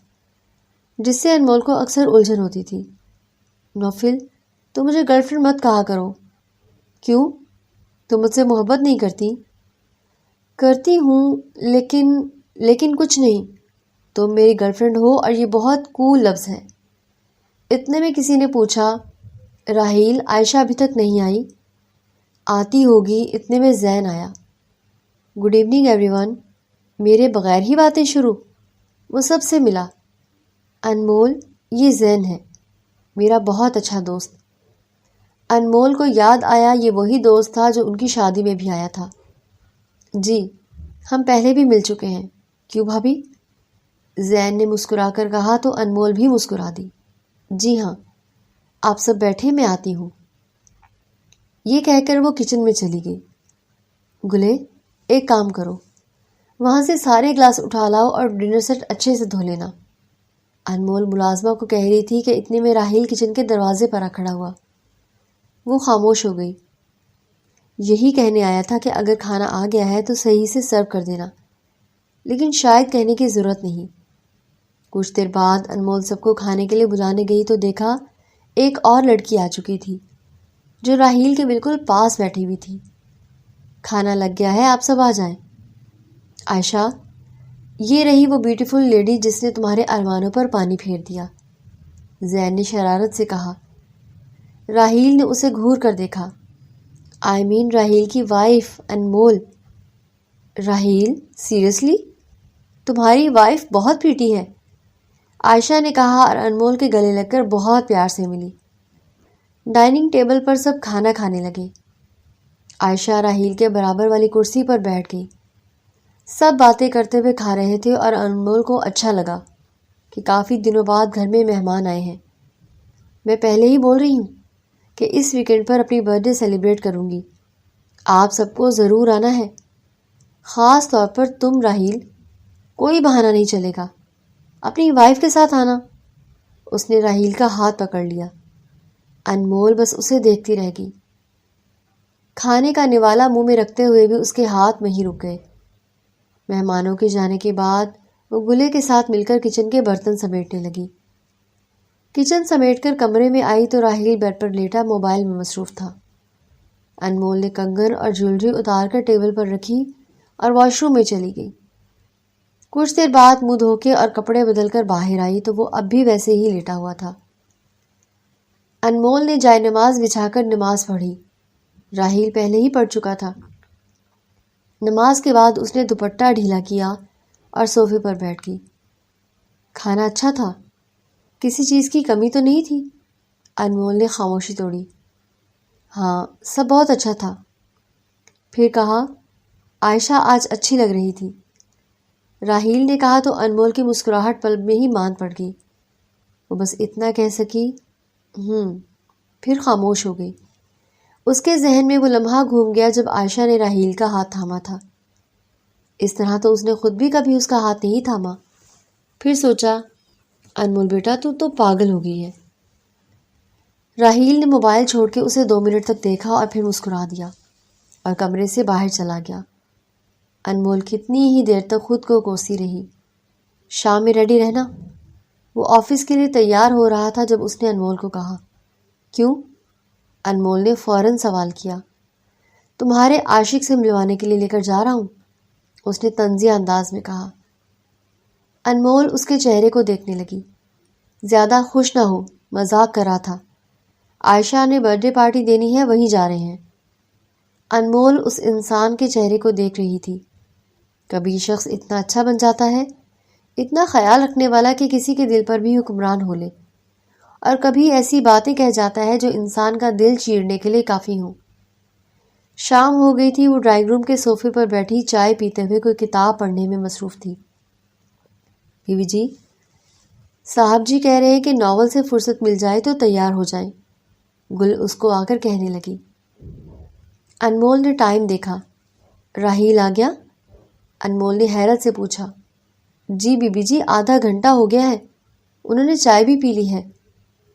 جس سے انمول کو اکثر الجھن ہوتی تھی۔ نوفل، تم مجھے گرل فرینڈ مت کہا کرو۔ کیوں؟ تم مجھ سے محبت نہیں کرتی؟ کرتی ہوں، لیکن کچھ نہیں، تم میری گرل فرینڈ ہو اور یہ بہت کول لفظ ہے۔ اتنے میں کسی نے پوچھا، راحیل، عائشہ ابھی تک نہیں آئی؟ آتی ہوگی، اتنے میں زین آیا۔ Good evening every one. میرے بغیر ہی باتیں شروع؟ وہ سب سے ملا۔ انمول، یہ زین ہے، میرا بہت اچھا دوست۔ انمول کو یاد آیا یہ وہی دوست تھا جو ان کی شادی میں بھی آیا تھا۔ جی، ہم پہلے بھی مل چکے ہیں۔ کیوں بھابھی؟ زین نے مسکرا کر کہا تو انمول بھی مسکرا دی۔ جی ہاں، آپ سب بیٹھے، میں آتی ہوں۔ یہ کہہ کر وہ کچن میں چلی گئی۔ گلے، ایک کام کرو، وہاں سے سارے گلاس اٹھا لاؤ اور ڈنر سیٹ اچھے سے دھو لینا۔ انمول ملازمہ کو کہہ رہی تھی کہ اتنے میں راحیل کچن کے دروازے پر آ کھڑا ہوا۔ وہ خاموش ہو گئی۔ یہی کہنے آیا تھا کہ اگر کھانا آ گیا ہے تو صحیح سے سرو کر دینا، لیکن شاید کہنے کی ضرورت نہیں۔ کچھ دیر بعد انمول سب کو کھانے کے لیے بلانے گئی تو دیکھا ایک اور لڑکی آ چکی تھی جو راحیل کے بالکل پاس بیٹھی ہوئی تھی۔ کھانا لگ گیا ہے، آپ سب آ جائیں۔ عائشہ، یہ رہی وہ بیوٹیفل لیڈی جس نے تمہارے ارمانوں پر پانی پھیر دیا، زین نے شرارت سے کہا۔ راہیل نے اسے گھور کر دیکھا۔ راہیل کی وائف انمول۔ راہیل، سیریسلی؟ تمہاری وائف بہت پیٹی ہے، عائشہ نے کہا اور انمول کے گلے لگ کر بہت پیار سے ملی۔ ڈائننگ ٹیبل پر سب کھانا کھانے لگے۔ عائشہ راہیل کے برابر والی کرسی پر بیٹھ گئی۔ سب باتیں کرتے ہوئے کھا رہے تھے اور انمول کو اچھا لگا کہ کافی دنوں بعد گھر میں مہمان آئے ہیں۔ میں پہلے ہی بول رہی ہوں کہ اس ویکنڈ پر اپنی برتھ ڈے سیلیبریٹ کروں گی، آپ سب کو ضرور آنا ہے، خاص طور پر تم راہیل، کوئی بہانہ نہیں چلے گا، اپنی وائف کے ساتھ آنا۔ اس نے راہیل کا ہاتھ پکڑ لیا۔ انمول بس اسے دیکھتی رہ گئی۔ کھانے کا نوالا منہ میں رکھتے ہوئے بھی اس کے ہاتھ وہیں رک گئے۔ مہمانوں کے جانے کے بعد وہ گلے کے ساتھ مل کر کچن کے برتن سمیٹنے لگی۔ کچن سمیٹ کر کمرے میں آئی تو راہیل بیڈ پر لیٹا موبائل میں مصروف تھا۔ انمول نے کنگن اور جیولری اتار کر ٹیبل پر رکھی اور واش روم میں چلی گئی۔ کچھ دیر بعد منہ دھو کے اور کپڑے بدل کر باہر آئی تو وہ اب بھی ویسے ہی لیٹا ہوا تھا۔ انمول نے جائے نماز بچھا کر نماز پڑھی۔ راہیل پہلے ہی پڑھ چکا تھا۔ نماز کے بعد اس نے دوپٹہ ڈھیلا کیا اور صوفے پر بیٹھ گئی۔ کھانا اچھا تھا، کسی چیز کی کمی تو نہیں تھی؟ انمول نے خاموشی توڑی۔ ہاں، سب بہت اچھا تھا۔ پھر کہا، عائشہ آج اچھی لگ رہی تھی۔ راہیل نے کہا تو انمول کی مسکراہٹ پل میں ہی مان پڑ گئی۔ وہ بس اتنا کہہ سکی، پھر خاموش ہو گئی۔ اس کے ذہن میں وہ لمحہ گھوم گیا جب عائشہ نے راہیل کا ہاتھ تھاما تھا۔ اس طرح تو اس نے خود بھی کبھی اس کا ہاتھ نہیں تھاما۔ پھر سوچا، انمول بیٹا تو پاگل ہو گئی ہے۔ راہیل نے موبائل چھوڑ کے اسے 2 منٹ تک دیکھا اور پھر مسکرا دیا اور کمرے سے باہر چلا گیا۔ انمول کتنی ہی دیر تک خود کو کوستی رہی۔ شام میں ریڈی رہنا۔ وہ آفس کے لیے تیار ہو رہا تھا جب اس نے انمول کو کہا۔ کیوں؟ انمول نے فوراً سوال کیا۔ تمہارے عاشق سے ملوانے کے لیے لے کر جا رہا ہوں، اس نے طنزیہ انداز میں کہا۔ انمول اس کے چہرے کو دیکھنے لگی۔ زیادہ خوش نہ ہو، مذاق کر رہا تھا، عائشہ نے برتھ ڈے پارٹی دینی ہے، وہیں جا رہے ہیں۔ انمول اس انسان کے چہرے کو دیکھ رہی تھی۔ کبھی شخص اتنا اچھا بن جاتا ہے، اتنا خیال رکھنے والا کہ کسی کے دل پر بھی حکمران ہو لے، اور کبھی ایسی باتیں کہہ جاتا ہے جو انسان کا دل چیرنے کے لیے کافی ہوں۔ شام ہو گئی تھی۔ وہ ڈرائنگ روم کے صوفے پر بیٹھی چائے پیتے ہوئے کوئی کتاب پڑھنے میں مصروف تھی۔ بیوی جی، صاحب جی کہہ رہے ہیں کہ ناول سے فرصت مل جائے تو تیار ہو جائیں، گل اس کو آ کر کہنے لگی۔ انمول نے ٹائم دیکھا۔ راہیل آ گیا؟ انمول نے حیرت سے پوچھا۔ جی بیوی جی، آدھا گھنٹہ ہو گیا ہے، انہوں نے چائے بھی پی لی ہے،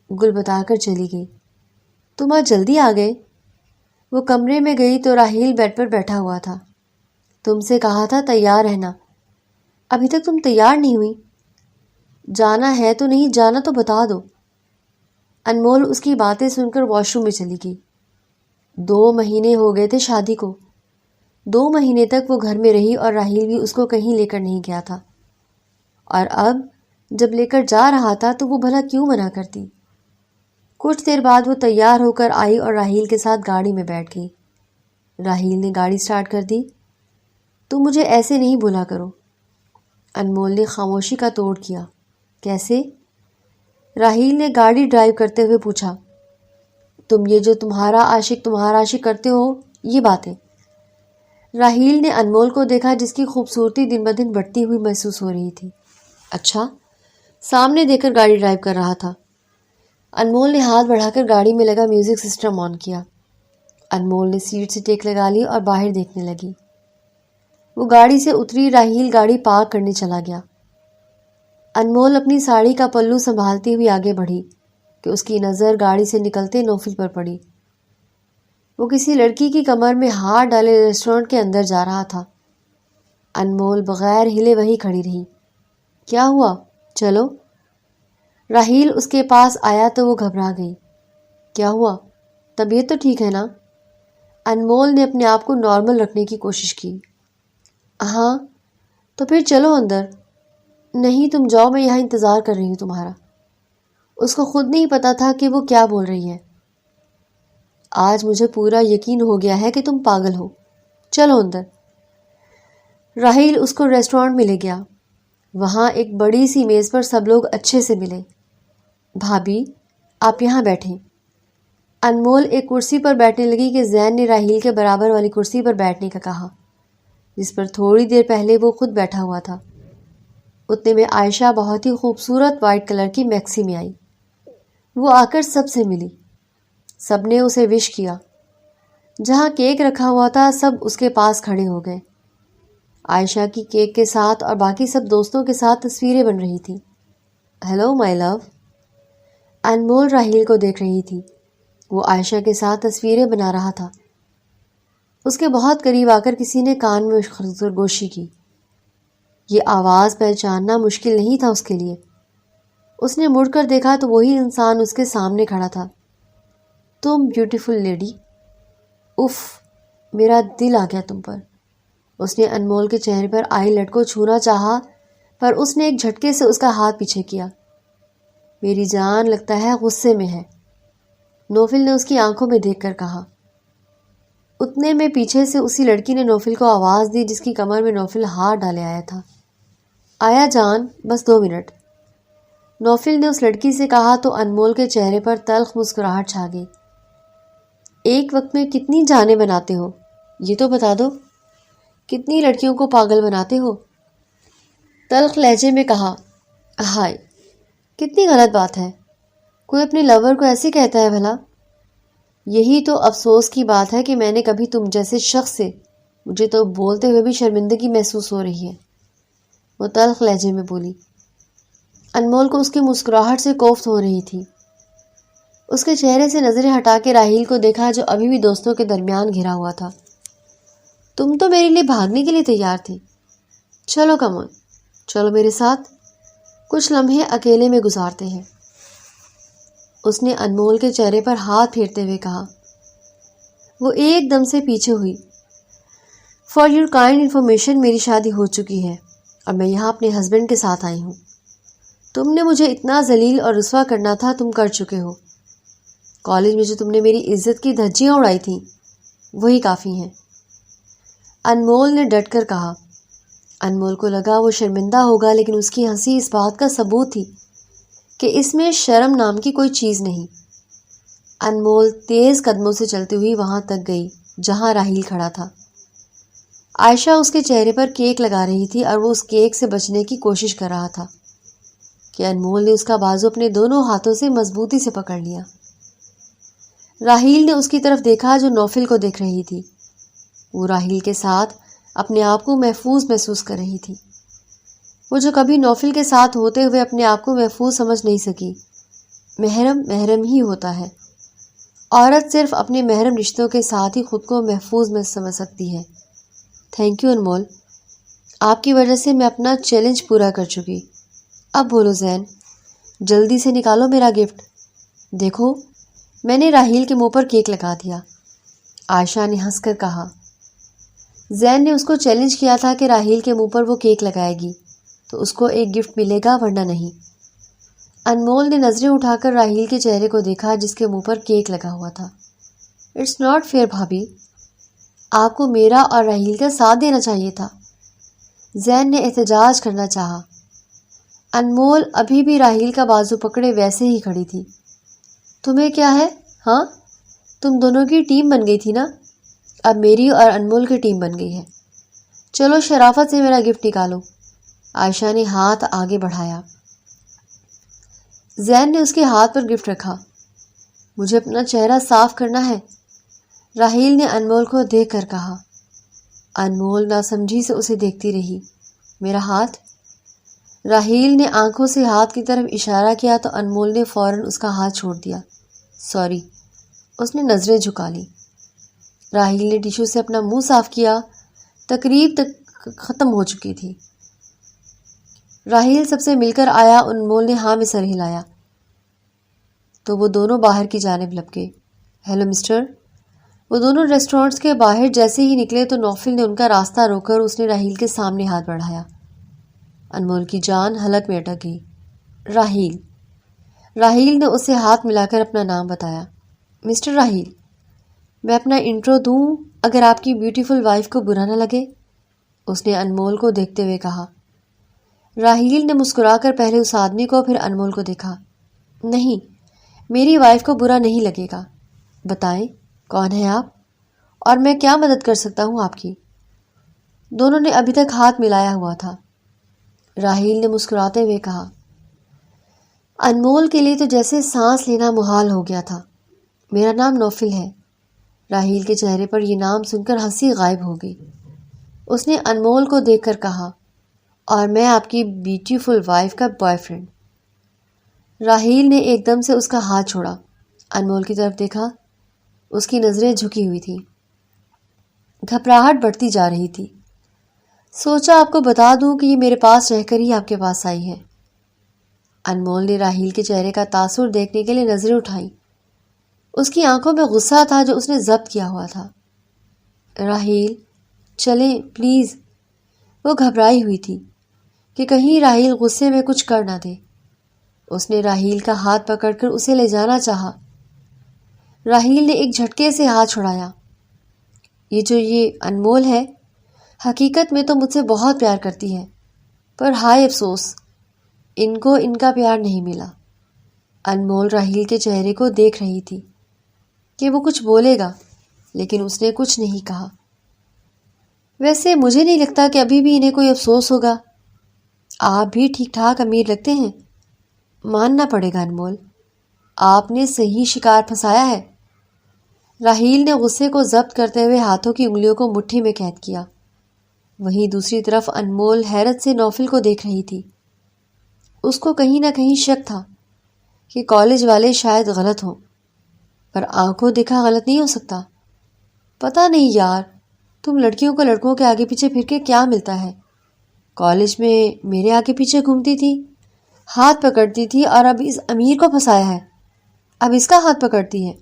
گل بتا کر چلی گئی۔ تم آج جلدی آ گئے؟ وہ کمرے میں گئی تو راہیل بیڈ پر بیٹھا ہوا تھا۔ تم سے کہا تھا تیار رہنا، ابھی تک تم تیار نہیں ہوئی۔ جانا ہے تو نہیں جانا تو بتا دو۔ انمول اس کی باتیں سن کر واش روم میں چلی گئی۔ 2 مہینے ہو گئے تھے شادی کو۔ 2 مہینے تک وہ گھر میں رہی اور راہیل بھی اس کو کہیں لے کر نہیں گیا تھا، اور اب جب لے کر جا رہا تھا تو وہ بھلا کیوں منع کرتی؟ کچھ دیر بعد وہ تیار ہو کر آئی اور راہیل کے ساتھ گاڑی میں بیٹھ گئی۔ راہیل نے گاڑی سٹارٹ کر دی۔ تم مجھے ایسے نہیں بولا کرو۔ انمول نے خاموشی کا توڑ کیا۔ کیسے؟ راہیل نے گاڑی ڈرائیو کرتے ہوئے پوچھا۔ تم یہ جو تمہارا عاشق کرتے ہو، یہ باتیں۔ راہیل نے انمول کو دیکھا جس کی خوبصورتی دن بدن بڑھتی ہوئی محسوس ہو رہی تھی۔ اچھا، سامنے دیکھ کر گاڑی ڈرائیو کر رہا تھا۔ انمول نے ہاتھ بڑھا کر گاڑی میں لگا میوزک سسٹم آن کیا۔ انمول نے سیٹ سے ٹیک لگا لی اور باہر دیکھنے لگی۔ وہ گاڑی سے اتری۔ راہیل گاڑی پارک کرنے چلا گیا۔ انمول اپنی ساڑی کا پلو سنبھالتی ہوئی آگے بڑھی کہ اس کی نظر گاڑی سے نکلتے نوفل پر پڑی۔ وہ کسی لڑکی کی کمر میں ہاتھ ڈالے ریسٹورنٹ کے اندر جا رہا تھا۔ انمول بغیر ہلے وہی کھڑی رہی۔ کیا ہوا؟ چلو۔ راہیل اس کے پاس آیا تو وہ گھبرا گئی۔ کیا ہوا؟ طبیعت تو ٹھیک ہے نا؟ انمول نے اپنے آپ کو نارمل رکھنے کی کوشش کی۔ ہاں۔ تو پھر چلو اندر۔ نہیں تم جاؤ، میں یہاں انتظار کر رہی ہوں تمہارا۔ اس کو خود نہیں پتا تھا کہ وہ کیا بول رہی ہے۔ آج مجھے پورا یقین ہو گیا ہے کہ تم پاگل ہو. چلو اندر. راحیل اس کو ریسٹورانٹ میں لے گیا. وہاں ایک بڑی سی میز پر سب لوگ اچھے سے ملے. بھابھی آپ یہاں بیٹھیں. انمول ایک کرسی پر بیٹھنے لگی کہ زین نے راحیل کے برابر والی کرسی پر بیٹھنے کا کہا، جس پر تھوڑی دیر پہلے وہ خود بیٹھا ہوا تھا. اتنے میں عائشہ بہت ہی خوبصورت وائٹ کلر کی میکسی میں آئی. وہ آ کر سب سے ملی. سب نے اسے وش کیا. جہاں کیک رکھا ہوا تھا سب اس کے پاس کھڑے ہو گئے. عائشہ کی کیک کے ساتھ اور باقی سب دوستوں کے ساتھ تصویریں بن رہی تھیں. ہیلو مائی لو. انمول راحیل کو دیکھ رہی تھی. وہ عائشہ کے ساتھ تصویریں بنا رہا تھا. اس کے بہت قریب آ کر کسی نے کان میں سرگوشی کی. یہ آواز پہچاننا مشکل نہیں تھا اس کے لیے. اس نے مڑ کر دیکھا تو وہی انسان اس کے سامنے کھڑا تھا. تم بیوٹیفل لیڈی. اف، میرا دل آ گیا تم پر. اس نے انمول کے چہرے پر آئی لٹ کو چھونا چاہا پر اس نے ایک جھٹکے سے اس کا ہاتھ پیچھے کیا. میری جان لگتا ہے غصے میں ہے، نوفل نے اس کی آنکھوں میں دیکھ کر کہا. اتنے میں پیچھے سے اسی لڑکی نے نوفل کو آواز دی جس کی کمر میں نوفل ہاتھ ڈالے آیا تھا. آیا جان، بس 2 منٹ. نوفل نے اس لڑکی سے کہا تو انمول کے چہرے پر تلخ مسکراہٹ چھا گئی. ایک وقت میں کتنی جانیں بناتے ہو یہ تو بتا دو. کتنی لڑکیوں کو پاگل بناتے ہو؟ تلخ لہجے میں کہا. ہائے، کتنی غلط بات ہے. کوئی اپنے لور کو ایسے کہتا ہے بھلا؟ یہی تو افسوس کی بات ہے کہ میں نے کبھی تم جیسے شخص سے، مجھے تو بولتے ہوئے بھی شرمندگی محسوس ہو رہی ہے. وہ تلخ لہجے میں بولی. انمول کو اس کی مسکراہٹ سے کوفت ہو رہی تھی. اس کے چہرے سے نظریں ہٹا کے راحیل کو دیکھا جو ابھی بھی دوستوں کے درمیان گھرا ہوا تھا. تم تو میرے لیے بھاگنے کے لیے تیار تھی. چلو کم آن، چلو میرے ساتھ، کچھ لمحے اکیلے میں گزارتے ہیں. اس نے انمول کے چہرے پر ہاتھ پھیرتے ہوئے کہا. وہ ایک دم سے پیچھے ہوئی. فار یور کائنڈ انفارمیشن، میری شادی ہو چکی ہے اور میں یہاں اپنے ہسبینڈ کے ساتھ آئی ہوں. تم نے مجھے اتنا ذلیل اور رسوا کرنا تھا تم کر چکے ہو. کالج میں جو تم نے میری عزت کی دھجیاں اڑائی تھیں وہی کافی ہیں. انمول نے ڈٹ کر کہا. انمول کو لگا وہ شرمندہ ہوگا لیکن اس کی ہنسی اس بات کا ثبوت تھی کہ اس میں شرم نام کی کوئی چیز نہیں. انمول تیز قدموں سے چلتی ہوئی وہاں تک گئی جہاں راحیل کھڑا تھا. عائشہ اس کے چہرے پر کیک لگا رہی تھی اور وہ اس کیک سے بچنے کی کوشش کر رہا تھا کہ انمول نے اس کا بازو اپنے دونوں ہاتھوں سے مضبوطی سے پکڑ لیا. راحیل نے اس کی طرف دیکھا جو نوفل کو دیکھ رہی تھی. وہ راحیل کے ساتھ اپنے آپ کو محفوظ محسوس کر رہی تھی. وہ جو کبھی نوفل کے ساتھ ہوتے ہوئے اپنے آپ کو محفوظ سمجھ نہیں سکی. محرم محرم ہی ہوتا ہے. عورت صرف اپنے محرم رشتوں کے ساتھ ہی خود کو محفوظ میں سمجھ سکتی ہے. تھینک یو انمول، آپ کی وجہ سے میں اپنا چیلنج پورا کر چکی. اب بولو زین، جلدی سے نکالو میرا گفٹ. دیکھو، میں نے راحیل کے منہ پر کیک لگا دیا. عائشہ نے ہنس کر کہا. زین نے اس کو چیلنج کیا تھا کہ راحیل کے منہ پر وہ کیک لگائے گی تو اس کو ایک گفٹ ملے گا ورنہ نہیں. انمول نے نظریں اٹھا کر راحیل کے چہرے کو دیکھا جس کے منہ پر کیک لگا ہوا تھا. اٹس ناٹ فیئر بھابھی، آپ کو میرا اور راحیل کا ساتھ دینا چاہیے تھا. زین نے احتجاج کرنا چاہا. انمول ابھی بھی راحیل کا بازو پکڑے ویسے ہی کھڑی تھی. تمہیں کیا ہے؟ ہاں، تم دونوں کی ٹیم بن گئی تھی نا، اب میری اور انمول کی ٹیم بن گئی ہے. چلو شرافت سے میرا گفٹ نکالو. عائشہ نے ہاتھ آگے بڑھایا. زین نے اس کے ہاتھ پر گفٹ رکھا. مجھے اپنا چہرہ صاف کرنا ہے، راحیل نے انمول کو دیکھ کر کہا. انمول ناسمجھی سے اسے دیکھتی رہی. میرا ہاتھ؟ راحیل نے آنکھوں سے ہاتھ کی طرف اشارہ کیا تو انمول نے فوراً اس کا ہاتھ چھوڑ دیا. سوری. اس نے نظریں جھکا لی. راحیل نے ٹیشو سے اپنا منہ صاف کیا. تقریب تک ختم ہو چکی تھی. راحیل سب سے مل کر آیا. انمول نے ہاں میں سر ہلایا تو وہ دونوں باہر کی جانب لپکے. Hello mister. وہ دونوں ریسٹورانٹس کے باہر جیسے ہی نکلے تو نوفل نے ان کا راستہ روک کر اس نے راحیل کے سامنے ہاتھ بڑھایا. انمول کی جان حلق میں اٹک گئی. راحیل. راحیل نے اسے ہاتھ ملا کر اپنا نام بتایا. مسٹر راحیل. میں اپنا انٹرو دوں اگر آپ کی بیوٹیفل وائف کو برا نہ لگے، اس نے انمول کو دیکھتے ہوئے کہا۔ راحیل نے مسکرا کر پہلے اس آدمی کو پھر انمول کو دیکھا۔ نہیں، میری وائف کو برا نہیں لگے گا۔ بتائیں کون ہیں آپ اور میں کیا مدد کر سکتا ہوں آپ کی؟ دونوں نے ابھی تک ہاتھ ملایا ہوا تھا۔ راحیل نے مسکراتے ہوئے کہا۔ انمول کے لیے تو جیسے سانس لینا محال ہو گیا تھا۔ میرا نام نوفل ہے۔ راحیل کے چہرے پر یہ نام سن کر ہنسی غائب ہو گئی۔ اس نے انمول کو دیکھ کر کہا، اور میں آپ کی بیوٹیفل وائف کا بوائے فرینڈ۔ راحیل نے ایک دم سے اس کا ہاتھ چھوڑا، انمول کی طرف دیکھا۔ اس کی نظریں جھکی ہوئی تھیں، گھبراہٹ بڑھتی جا رہی تھی۔ سوچا آپ کو بتا دوں کہ یہ میرے پاس رہ کر ہی آپ کے پاس آئی ہے۔ انمول نے راحیل کے چہرے کا تاثر دیکھنے کے لیے نظریں اٹھائیں۔ اس کی آنکھوں میں غصہ تھا جو اس نے ضبط کیا ہوا تھا۔ راحیل چلیں پلیز۔ وہ گھبرائی ہوئی تھی کہ کہیں راحیل غصے میں کچھ کر نہ دے۔ اس نے راحیل کا ہاتھ پکڑ کر اسے لے جانا چاہا۔ راحیل نے ایک جھٹکے سے ہاتھ چھڑایا۔ یہ انمول ہے، حقیقت میں تو مجھ سے بہت پیار کرتی ہے، پر ہائے افسوس ان کو ان کا پیار نہیں ملا۔ انمول راحیل کے چہرے کو دیکھ رہی تھی کہ وہ کچھ بولے گا، لیکن اس نے کچھ نہیں کہا۔ ویسے مجھے نہیں لگتا کہ ابھی بھی انہیں کوئی افسوس ہوگا۔ آپ بھی ٹھیک ٹھاک امیر لگتے ہیں۔ ماننا پڑے گا انمول، آپ نے صحیح شکار پھنسایا ہے۔ راحیل نے غصے کو ضبط کرتے ہوئے ہاتھوں کی انگلیوں کو مٹھی میں قید کیا۔ وہیں دوسری طرف انمول حیرت سے نوفل کو دیکھ رہی تھی۔ اس کو کہیں نہ کہیں شک تھا کہ کالج والے شاید غلط ہوں، پر آنکھوں دیکھا غلط نہیں ہو سکتا۔ پتہ نہیں یار، تم لڑکیوں کو لڑکوں کے آگے پیچھے پھر کے کیا ملتا ہے؟ کالج میں میرے آگے پیچھے گھومتی تھی، ہاتھ پکڑتی تھی، اور اب اس امیر کو پھنسایا ہے، اب اس کا ہاتھ پکڑتی ہے۔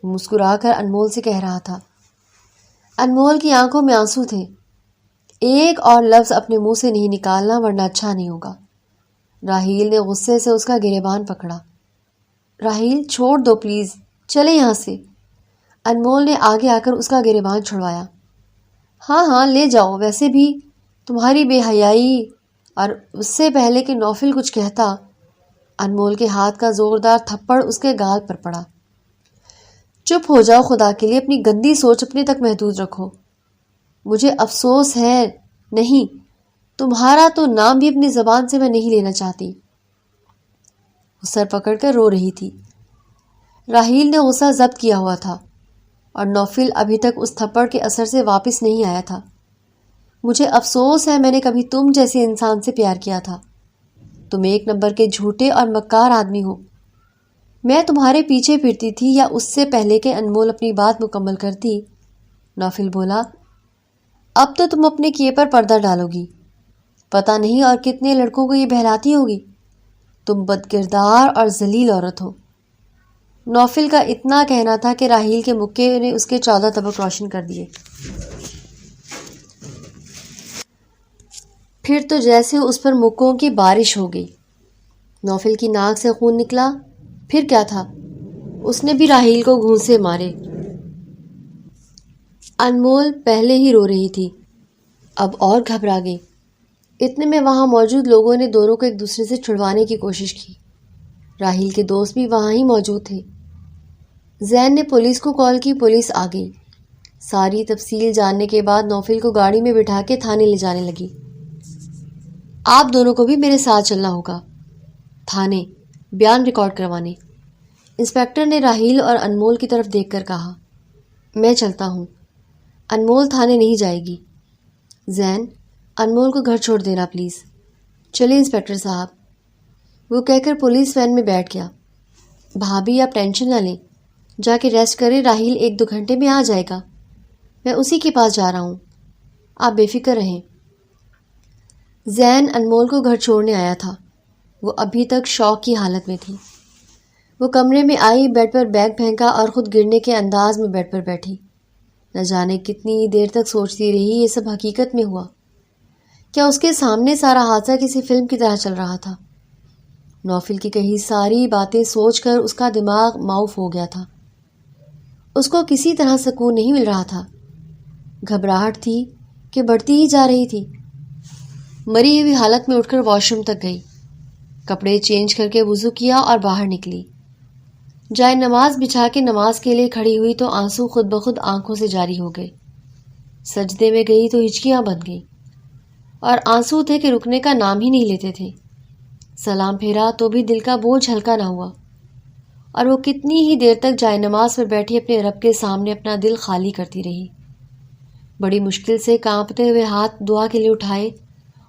مسکرا کر انمول سے کہہ رہا تھا۔ انمول کی آنکھوں میں آنسو تھے۔ ایک اور لفظ اپنے منہ سے نہیں نکالنا ورنہ اچھا نہیں ہوگا۔ راحیل نے غصے سے اس کا گریبان پکڑا۔ راحیل چھوڑ دو پلیز، چلے یہاں سے۔ انمول نے آگے آ کر اس کا گریبان چھڑوایا۔ ہاں لے جاؤ، ویسے بھی تمہاری بے حیائی، اور اس سے پہلے کہ نوفل کچھ کہتا، انمول کے ہاتھ کا زوردار تھپڑ اس کے گال پر پڑا۔ چپ ہو جاؤ خدا کے لیے، اپنی گندی سوچ اپنے تک محدود رکھو۔ مجھے افسوس ہے نہیں، تمہارا تو نام بھی اپنی زبان سے میں نہیں لینا چاہتی۔ وہ سر پکڑ کر رو رہی تھی۔ راحیل نے غصہ ضبط کیا ہوا تھا، اور نوفل ابھی تک اس تھپڑ کے اثر سے واپس نہیں آیا تھا۔ مجھے افسوس ہے میں نے کبھی تم جیسے انسان سے پیار کیا تھا۔ تم ایک نمبر کے جھوٹے اور مکار آدمی ہو۔ میں تمہارے پیچھے پھرتی تھی، یا اس سے پہلے کہ انمول اپنی بات مکمل کرتی، نوفل بولا، اب تو تم اپنے کیے پر پردہ ڈالو گی۔ پتہ نہیں اور کتنے لڑکوں کو یہ بہلاتی ہوگی۔ تم بدکردار اور ذلیل عورت ہو۔ نوفل کا اتنا کہنا تھا کہ راحیل کے مکے نے اس کے 14 طبق روشن کر دیے۔ پھر تو جیسے اس پر مکوں کی بارش ہو گئی۔ نوفل کی ناک سے خون نکلا۔ پھر کیا تھا؟ اس نے بھی راحیل کو گھونسے مارے۔ انمول پہلے ہی رو رہی تھی، اب اور گھبرا گئی۔ اتنے میں وہاں موجود لوگوں نے دونوں کو ایک دوسرے سے چھڑوانے کی کوشش کی۔ راحیل کے دوست بھی وہاں ہی موجود تھے۔ زین نے پولیس کو کال کی، پولیس آ گئی۔ ساری تفصیل جاننے کے بعد نوفل کو گاڑی میں بٹھا کے تھانے لے جانے لگی۔ آپ دونوں کو بھی میرے ساتھ چلنا ہوگا، تھانے بیان ریکارڈ کروانے۔ انسپکٹر نے راحیل اور انمول کی طرف دیکھ کر کہا۔ میں چلتا ہوں، انمول تھانے نہیں جائے گی۔ زین، انمول کو گھر چھوڑ دینا پلیز۔ چلیے انسپکٹر صاحب، وہ کہہ کر پولیس وین میں بیٹھ گیا۔ بھابھی آپ ٹینشن نہ لیں، جا کے ریسٹ کریں، راحیل 1-2 گھنٹے میں آ جائے گا۔ میں اسی کے پاس جا رہا ہوں، آپ بے فکر رہیں۔ زین انمول کو گھر چھوڑنے آیا تھا۔ وہ ابھی تک شوق کی حالت میں تھی۔ وہ کمرے میں آئی، بیڈ پر بیگ پھینکا اور خود گرنے کے انداز میں بیڈ پر بیٹھی۔ نہ جانے کتنی دیر تک سوچتی رہی یہ سب حقیقت میں ہوا۔ کیا اس کے سامنے سارا حادثہ کسی فلم کی طرح چل رہا تھا؟ نوفل کی کہی ساری باتیں سوچ کر اس کا دماغ معاف ہو گیا تھا۔ اس کو کسی طرح سکون نہیں مل رہا تھا۔ گھبراہٹ تھی کہ بڑھتی ہی جا رہی تھی۔ مری ہوئی حالت میں اٹھ کر واش روم تک گئی، کپڑے چینج کر کے وضو کیا اور باہر نکلی۔ جائے نماز بچھا کے نماز کے لیے کھڑی ہوئی تو آنسو خود بخود آنکھوں سے جاری ہو گئے۔ سجدے میں گئی تو ہچکیاں بن گئیں اور آنسو تھے کہ رکنے کا نام ہی نہیں لیتے تھے۔ سلام پھیرا تو بھی دل کا بوجھ ہلکا نہ ہوا، اور وہ کتنی ہی دیر تک جائے نماز پر بیٹھی اپنے رب کے سامنے اپنا دل خالی کرتی رہی۔ بڑی مشکل سے کانپتے ہوئے ہاتھ دعا کے لیے اٹھائے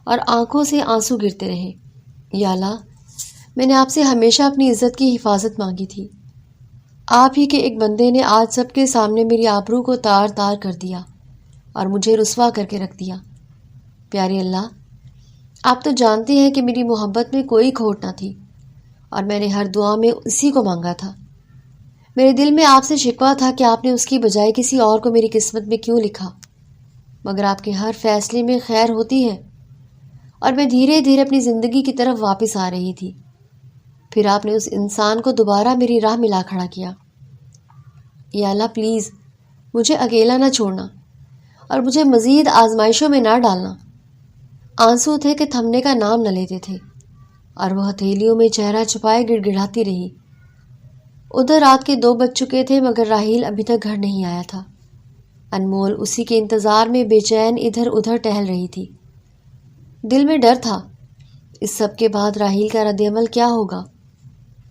اور آنکھوں سے آنسو گرتے رہے۔ یا اللہ، میں نے آپ سے ہمیشہ اپنی عزت کی حفاظت مانگی تھی، آپ ہی کے ایک بندے نے آج سب کے سامنے میری آبرو کو تار تار کر دیا اور مجھے رسوا کر کے رکھ دیا۔ پیارے اللہ، آپ تو جانتے ہیں کہ میری محبت میں کوئی کھوٹ نہ تھی، اور میں نے ہر دعا میں اسی کو مانگا تھا۔ میرے دل میں آپ سے شکوہ تھا کہ آپ نے اس کی بجائے کسی اور کو میری قسمت میں کیوں لکھا، مگر آپ کے ہر فیصلے میں خیر ہوتی ہے، اور میں دھیرے دھیرے اپنی زندگی کی طرف واپس آ رہی تھی۔ پھر آپ نے اس انسان کو دوبارہ میری راہ ملا کھڑا کیا۔ یا اللہ، پلیز مجھے اکیلا نہ چھوڑنا اور مجھے مزید آزمائشوں میں نہ ڈالنا۔ آنسو تھے کہ تھمنے کا نام نہ لیتے تھے، اور وہ ہتھیلیوں میں چہرہ چھپائے گڑ گڑاتی رہی۔ ادھر رات کے 2 بج چکے تھے مگر راحیل ابھی تک گھر نہیں آیا تھا۔ انمول اسی کے انتظار میں بے چین ادھر ادھر ٹہل رہی تھی۔ دل میں ڈر تھا، اس سب کے بعد راحیل کا رد عمل کیا ہوگا؟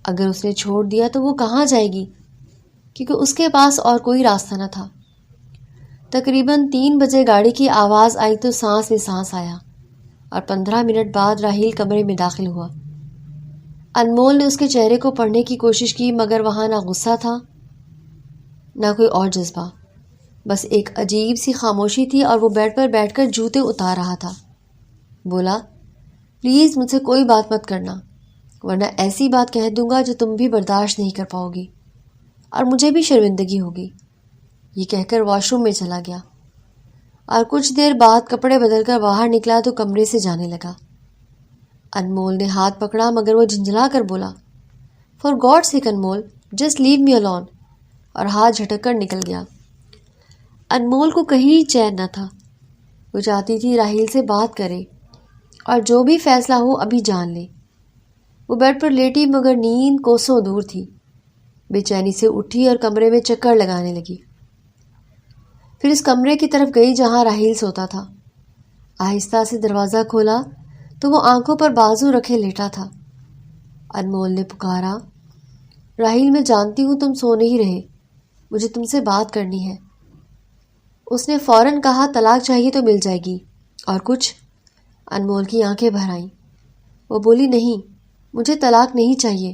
اگر اس نے چھوڑ دیا تو وہ کہاں جائے گی؟ کیونکہ اس کے پاس اور کوئی راستہ نہ تھا۔ تقریباً 3 بجے گاڑی کی آواز آئی تو سانس میں سانس آیا، اور 15 منٹ بعد راحیل کمرے میں داخل ہوا۔ انمول نے اس کے چہرے کو پڑھنے کی کوشش کی مگر وہاں نہ غصہ تھا نہ کوئی اور جذبہ، بس ایک عجیب سی خاموشی تھی، اور وہ بیڈ پر بیٹھ کر جوتے اتار رہا تھا۔ بولا، پلیز مجھ سے کوئی بات مت کرنا، ورنہ ایسی بات کہہ دوں گا جو تم بھی برداشت نہیں کر پاؤ گی، اور مجھے بھی شرمندگی ہوگی۔ یہ کہہ کر واش روم میں چلا گیا، اور کچھ دیر بعد کپڑے بدل کر باہر نکلا تو کمرے سے جانے لگا۔ انمول نے ہاتھ پکڑا مگر وہ جھنجھلا کر بولا، فار گاڈ سیک انمول، جسٹ لیو می الون، اور ہاتھ جھٹک کر نکل گیا۔ انمول کو کہیں چین نہ تھا، وہ چاہتی تھی راحیل سے بات کرے اور جو بھی فیصلہ ہو ابھی جان لے۔ وہ بیڈ پر لیٹی مگر نیند کوسوں دور تھی۔ بے چینی سے اٹھی اور کمرے میں چکر لگانے لگی، پھر اس کمرے کی طرف گئی جہاں راحیل سوتا تھا۔ آہستہ سے دروازہ کھولا تو وہ آنکھوں پر بازو رکھے لیٹا تھا۔ انمول نے پکارا، راحیل، میں جانتی ہوں تم سو نہیں رہے، مجھے تم سے بات کرنی ہے۔ اس نے فوراً کہا، طلاق چاہیے تو مل جائے گی، اور کچھ؟ انمول کی آنکھیں بھر آئیں۔ وہ بولی، نہیں، مجھے طلاق نہیں چاہیے۔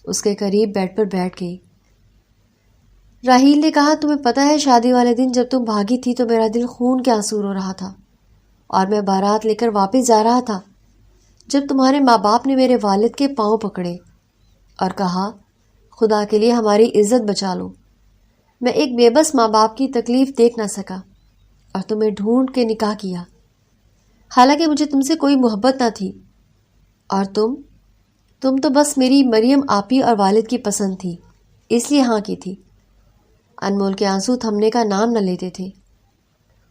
اس کے قریب بیڈ پر بیٹھ گئی۔ راحیل نے کہا، تمہیں پتہ ہے شادی والے دن جب تم بھاگی تھی تو میرا دل خون کے آنسو رو رہا تھا، اور میں بارات لے کر واپس جا رہا تھا جب تمہارے ماں باپ نے میرے والد کے پاؤں پکڑے اور کہا، خدا کے لیے ہماری عزت بچا لو۔ میں ایک بے بس ماں باپ کی تکلیف دیکھ نہ سکا اور تمہیں ڈھونڈ کے نکاح کیا، حالانکہ مجھے تم سے کوئی محبت نہ تھی، اور تم تو بس میری مریم آپی اور والد کی پسند تھی، اس لیے ہاں کی تھی۔ انمول کے آنسو تھمنے کا نام نہ لیتے تھے،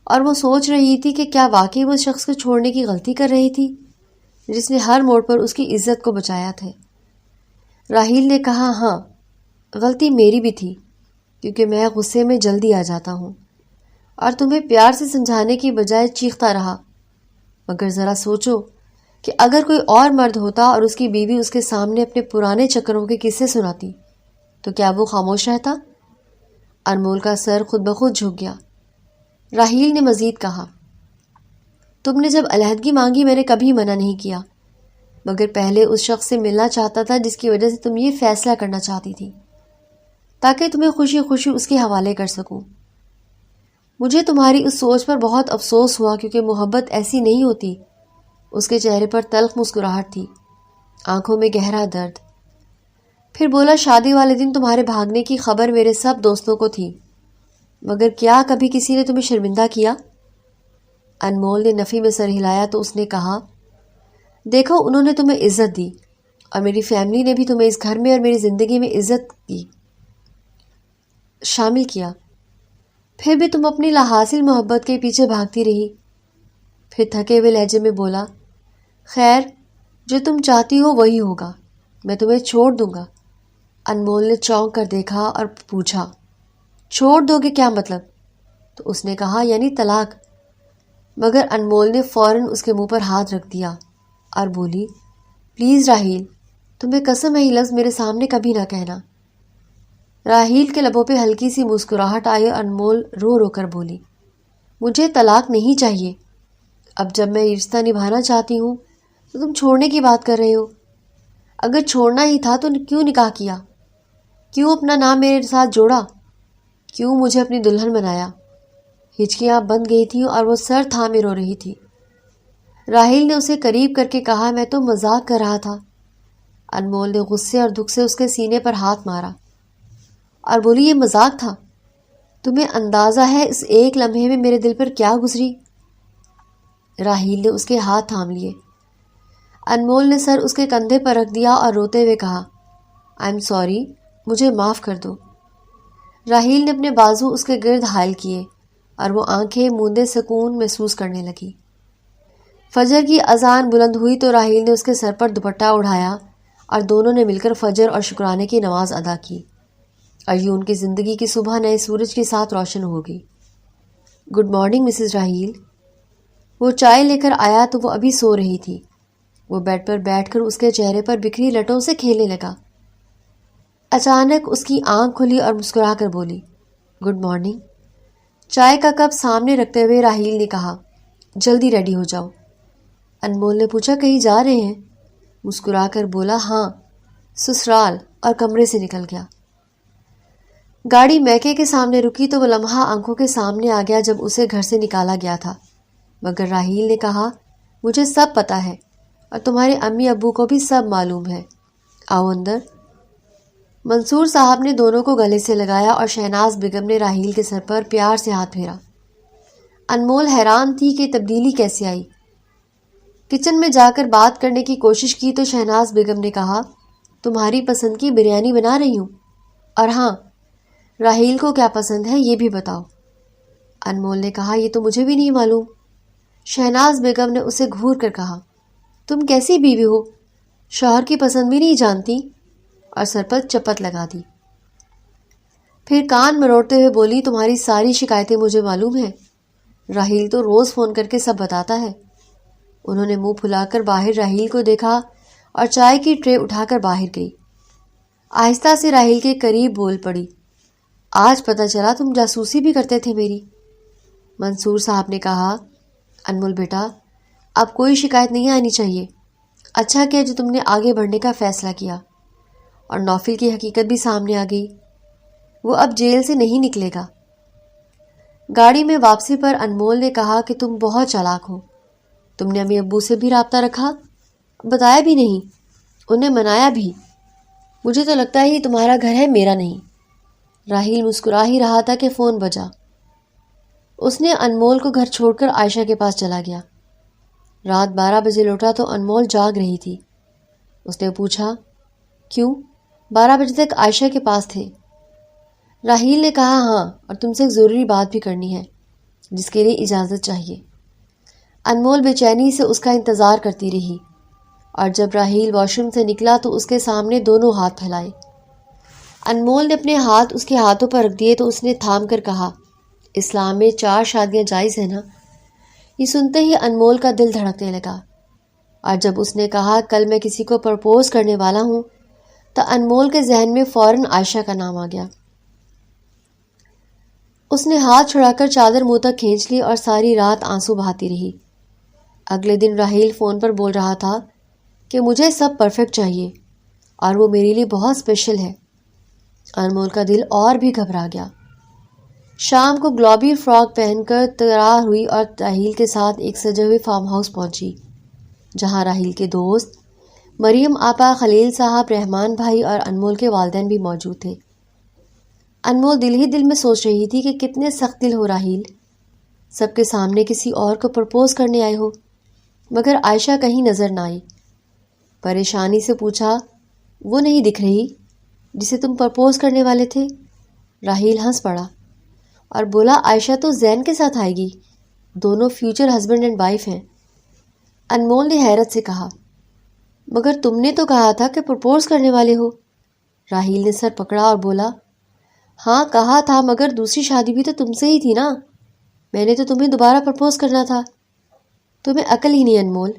اور وہ سوچ رہی تھی کہ کیا واقعی وہ شخص کو چھوڑنے کی غلطی کر رہی تھی جس نے ہر موڑ پر اس کی عزت کو بچایا تھا۔ راحیل نے کہا، ہاں، غلطی میری بھی تھی، کیونکہ میں غصے میں جلدی آ جاتا ہوں اور تمہیں پیار سے سمجھانے کی بجائے چیختا رہا، مگر ذرا سوچو کہ اگر کوئی اور مرد ہوتا اور اس کی بیوی اس کے سامنے اپنے پرانے چکروں کے قصے سناتی تو کیا وہ خاموش رہتا؟ انمول کا سر خود بخود جھک گیا۔ راحیل نے مزید کہا، تم نے جب علیحدگی مانگی میں نے کبھی منع نہیں کیا، مگر پہلے اس شخص سے ملنا چاہتا تھا جس کی وجہ سے تم یہ فیصلہ کرنا چاہتی تھی، تاکہ تمہیں خوشی خوشی اس کے حوالے کر سکوں۔ مجھے تمہاری اس سوچ پر بہت افسوس ہوا، کیونکہ محبت ایسی نہیں ہوتی۔ اس کے چہرے پر تلخ مسکراہٹ تھی، آنکھوں میں گہرا درد۔ پھر بولا، شادی والے دن تمہارے بھاگنے کی خبر میرے سب دوستوں کو تھی، مگر کیا کبھی کسی نے تمہیں شرمندہ کیا؟ انمول نے نفی میں سر ہلایا تو اس نے کہا، دیکھو، انہوں نے تمہیں عزت دی، اور میری فیملی نے بھی تمہیں اس گھر میں اور میری زندگی میں عزت دی۔ شامل کیا، پھر بھی تم اپنی لاحاصل محبت کے پیچھے بھاگتی رہی۔ پھر تھکے ہوئے لہجے میں بولا، خیر جو تم چاہتی ہو وہی ہوگا، میں تمہیں چھوڑ دوں گا۔ انمول نے چونک کر دیکھا اور پوچھا، چھوڑ دو گے کیا مطلب؟ تو اس نے کہا یعنی طلاق۔ مگر انمول نے فوراً اس کے منہ پر ہاتھ رکھ دیا اور بولی، پلیز راحیل، تمہیں قسم ہے یہ لفظ میرے سامنے کبھی نہ کہنا۔ راحیل کے لبوں پہ ہلکی سی مسکراہٹ آئی اور انمول رو رو کر بولی، مجھے طلاق نہیں چاہیے۔ اب جب میں یہ رشتہ نبھانا چاہتی ہوں تو تم چھوڑنے کی بات کر رہے ہو۔ اگر چھوڑنا ہی تھا تو کیوں نکاح کیا؟ کیوں اپنا نام میرے ساتھ جوڑا؟ کیوں مجھے اپنی دلہن بنایا؟ ہچکیاں بند گئی تھیں اور وہ سر تھامے رو رہی تھی۔ راحیل نے اسے قریب کر کے کہا، میں تو مذاق کر رہا تھا۔ انمول نے غصے اور دکھ سے اس کے سینے پر ہاتھ مارا اور بولی، یہ مذاق تھا؟ تمہیں اندازہ ہے اس ایک لمحے میں میرے دل پر کیا گزری؟ راحیل نے اس کے ہاتھ تھام لیے۔ انمول نے سر اس کے کندھے پر رکھ دیا اور روتے ہوئے کہا، آئی ایم سوری، مجھے معاف کر دو۔ راحیل نے اپنے بازو اس کے گرد حائل کیے اور وہ آنکھیں موندے سکون محسوس کرنے لگی۔ فجر کی اذان بلند ہوئی تو راحیل نے اس کے سر پر دوپٹہ اڑھایا اور دونوں نے مل کر فجر اور شکرانے کی نماز ادا کی، اور یوں ان کی زندگی کی صبح نئے سورج کے ساتھ روشن ہو گئی۔ Good morning Mrs Raheel. وہ چائے لے کر آیا تو وہ ابھی سو رہی تھی۔ وہ بیڈ پر بیٹھ کر اس کے چہرے پر بکھری لٹوں سے کھیلنے لگا۔ اچانک اس کی آنکھ کھلی اور مسکرا کر بولی، گڈ مارننگ۔ چائے کا کپ سامنے رکھتے ہوئے راحیل نے کہا، جلدی ریڈی ہو جاؤ۔ انمول نے پوچھا، کہیں جا رہے ہیں؟ مسکرا کر بولا، ہاں سسرال، اور کمرے سے نکل گیا۔ گاڑی میکے کے سامنے رکی تو وہ لمحہ آنکھوں کے سامنے آ گیا جب اسے گھر سے نکالا گیا تھا۔ مگر راحیل نے کہا، مجھے سب پتہ ہے اور تمہارے امی ابو کو بھی سب معلوم ہے، آؤ اندر۔ منصور صاحب نے دونوں کو گلے سے لگایا اور شہناز بیگم نے راحیل کے سر پر پیار سے ہاتھ پھیرا۔ انمول حیران تھی کہ تبدیلی کیسے آئی۔ کچن میں جا کر بات کرنے کی کوشش کی تو شہناز بیگم نے کہا، تمہاری پسند کی بریانی بنا رہی ہوں، اور ہاں راحیل کو کیا پسند ہے یہ بھی بتاؤ۔ انمول نے کہا، یہ تو مجھے بھی نہیں معلوم۔ شہناز بیگم نے اسے گھور کر کہا، تم کیسی بیوی ہو، شوہر کی پسند بھی نہیں جانتی، اور سر پر چپت لگا دی۔ پھر کان مروڑتے ہوئے بولی، تمہاری ساری شکایتیں مجھے معلوم ہیں، راحیل تو روز فون کر کے سب بتاتا ہے۔ انہوں نے منہ پھلا کر باہر راحیل کو دیکھا اور چائے کی ٹرے اٹھا کر باہر گئی۔ آہستہ سے راحیل کے قریب بول پڑی، آج پتہ چلا تم جاسوسی بھی کرتے تھے میری۔ منصور صاحب نے کہا، انمول بیٹا، اب کوئی شکایت نہیں آنی چاہیے۔ اچھا کیا جو تم نے آگے بڑھنے کا فیصلہ کیا، اور نوفل کی حقیقت بھی سامنے آ گئی، وہ اب جیل سے نہیں نکلے گا۔ گاڑی میں واپسی پر انمول نے کہا کہ تم بہت چالاک ہو، تم نے امی ابو سے بھی رابطہ رکھا، بتایا بھی نہیں، انہیں منایا بھی۔ مجھے تو لگتا ہے یہ تمہارا گھر ہے، میرا نہیں۔ راحیل مسکرا ہی رہا تھا کہ فون بجا۔ اس نے انمول کو گھر چھوڑ کر عائشہ کے پاس چلا گیا۔ رات 12 بجے لوٹا تو انمول جاگ رہی تھی۔ اس نے پوچھا، کیوں 12 بجے تک عائشہ کے پاس تھے؟ راحیل نے کہا، ہاں، اور تم سے ایک ضروری بات بھی کرنی ہے جس کے لیے اجازت چاہیے۔ انمول بے چینی سے اس کا انتظار کرتی رہی، اور جب راحیل واش روم سے نکلا تو اس کے سامنے دونوں ہاتھ پھیلائے۔ انمول نے اپنے ہاتھ اس کے ہاتھوں پر رکھ دیے تو اس نے تھام کر کہا، اسلام میں 4 شادیاں جائز ہیں نا؟ یہ سنتے ہی انمول کا دل دھڑکنے لگا، اور جب اس نے کہا، کل میں کسی کو پرپوز کرنے والا ہوں، تو انمول کے ذہن میں فوراً عائشہ کا نام آ گیا۔ اس نے ہاتھ چھڑا کر چادر منہ تک کھینچ لی اور ساری رات آنسو بہاتی رہی۔ اگلے دن راحیل فون پر بول رہا تھا کہ مجھے سب پرفیکٹ چاہیے اور وہ میرے لیے بہت اسپیشل ہے۔ انمول کا دل اور بھی گھبرا گیا۔ شام کو گلابی فراک پہن کر تیار ہوئی اور راحیل کے ساتھ ایک سجے ہوئے فارم ہاؤس پہنچی، جہاں راحیل کے دوست مریم آپا، خلیل صاحب، رحمان بھائی اور انمول کے والدین بھی موجود تھے۔ انمول دل ہی دل میں سوچ رہی تھی کہ کتنے سخت دل ہو راحیل، سب کے سامنے کسی اور کو پرپوز کرنے آئے ہو۔ مگر عائشہ کہیں نظر نہ آئی۔ پریشانی سے پوچھا، وہ نہیں دکھ رہی جسے تم پرپوز کرنے والے تھے؟ راحیل ہنس پڑا اور بولا عائشہ تو زین کے ساتھ آئے گی، دونوں فیوچر ہسبینڈ اینڈ وائف ہیں۔ انمول نے حیرت سے کہا مگر تم نے تو کہا تھا کہ پرپوز کرنے والے ہو۔ راحیل نے سر پکڑا اور بولا ہاں کہا تھا، مگر دوسری شادی بھی تو تم سے ہی تھی نا، میں نے تو تمہیں دوبارہ پرپوز کرنا تھا۔ تمہیں عقل ہی نہیں انمول،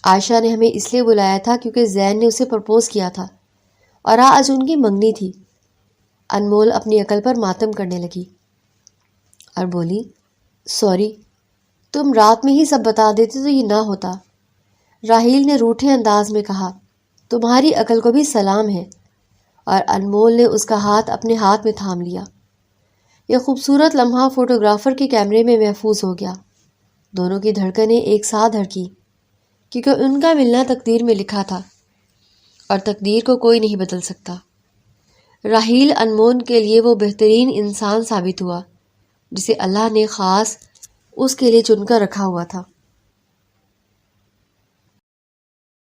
عائشہ نے ہمیں اس لیے بلایا تھا کیونکہ زین نے اسے پرپوز کیا تھا اور آج ان کی منگنی تھی۔ انمول اپنی عقل پر ماتم کرنے لگی اور بولی سوری، تم رات میں ہی سب بتا دیتے تو یہ نہ ہوتا۔ راحیل نے روٹھے انداز میں کہا تمہاری عقل کو بھی سلام ہے، اور انمول نے اس کا ہاتھ اپنے ہاتھ میں تھام لیا۔ یہ خوبصورت لمحہ فوٹوگرافر کے کیمرے میں محفوظ ہو گیا۔ دونوں کی دھڑکنیں ایک ساتھ دھڑکی کیونکہ ان کا ملنا تقدیر میں لکھا تھا اور تقدیر کو کوئی نہیں بدل سکتا۔ راحیل انمول کے لیے وہ بہترین انسان ثابت ہوا جسے اللہ نے خاص اس کے لیے چن کر رکھا ہوا تھا۔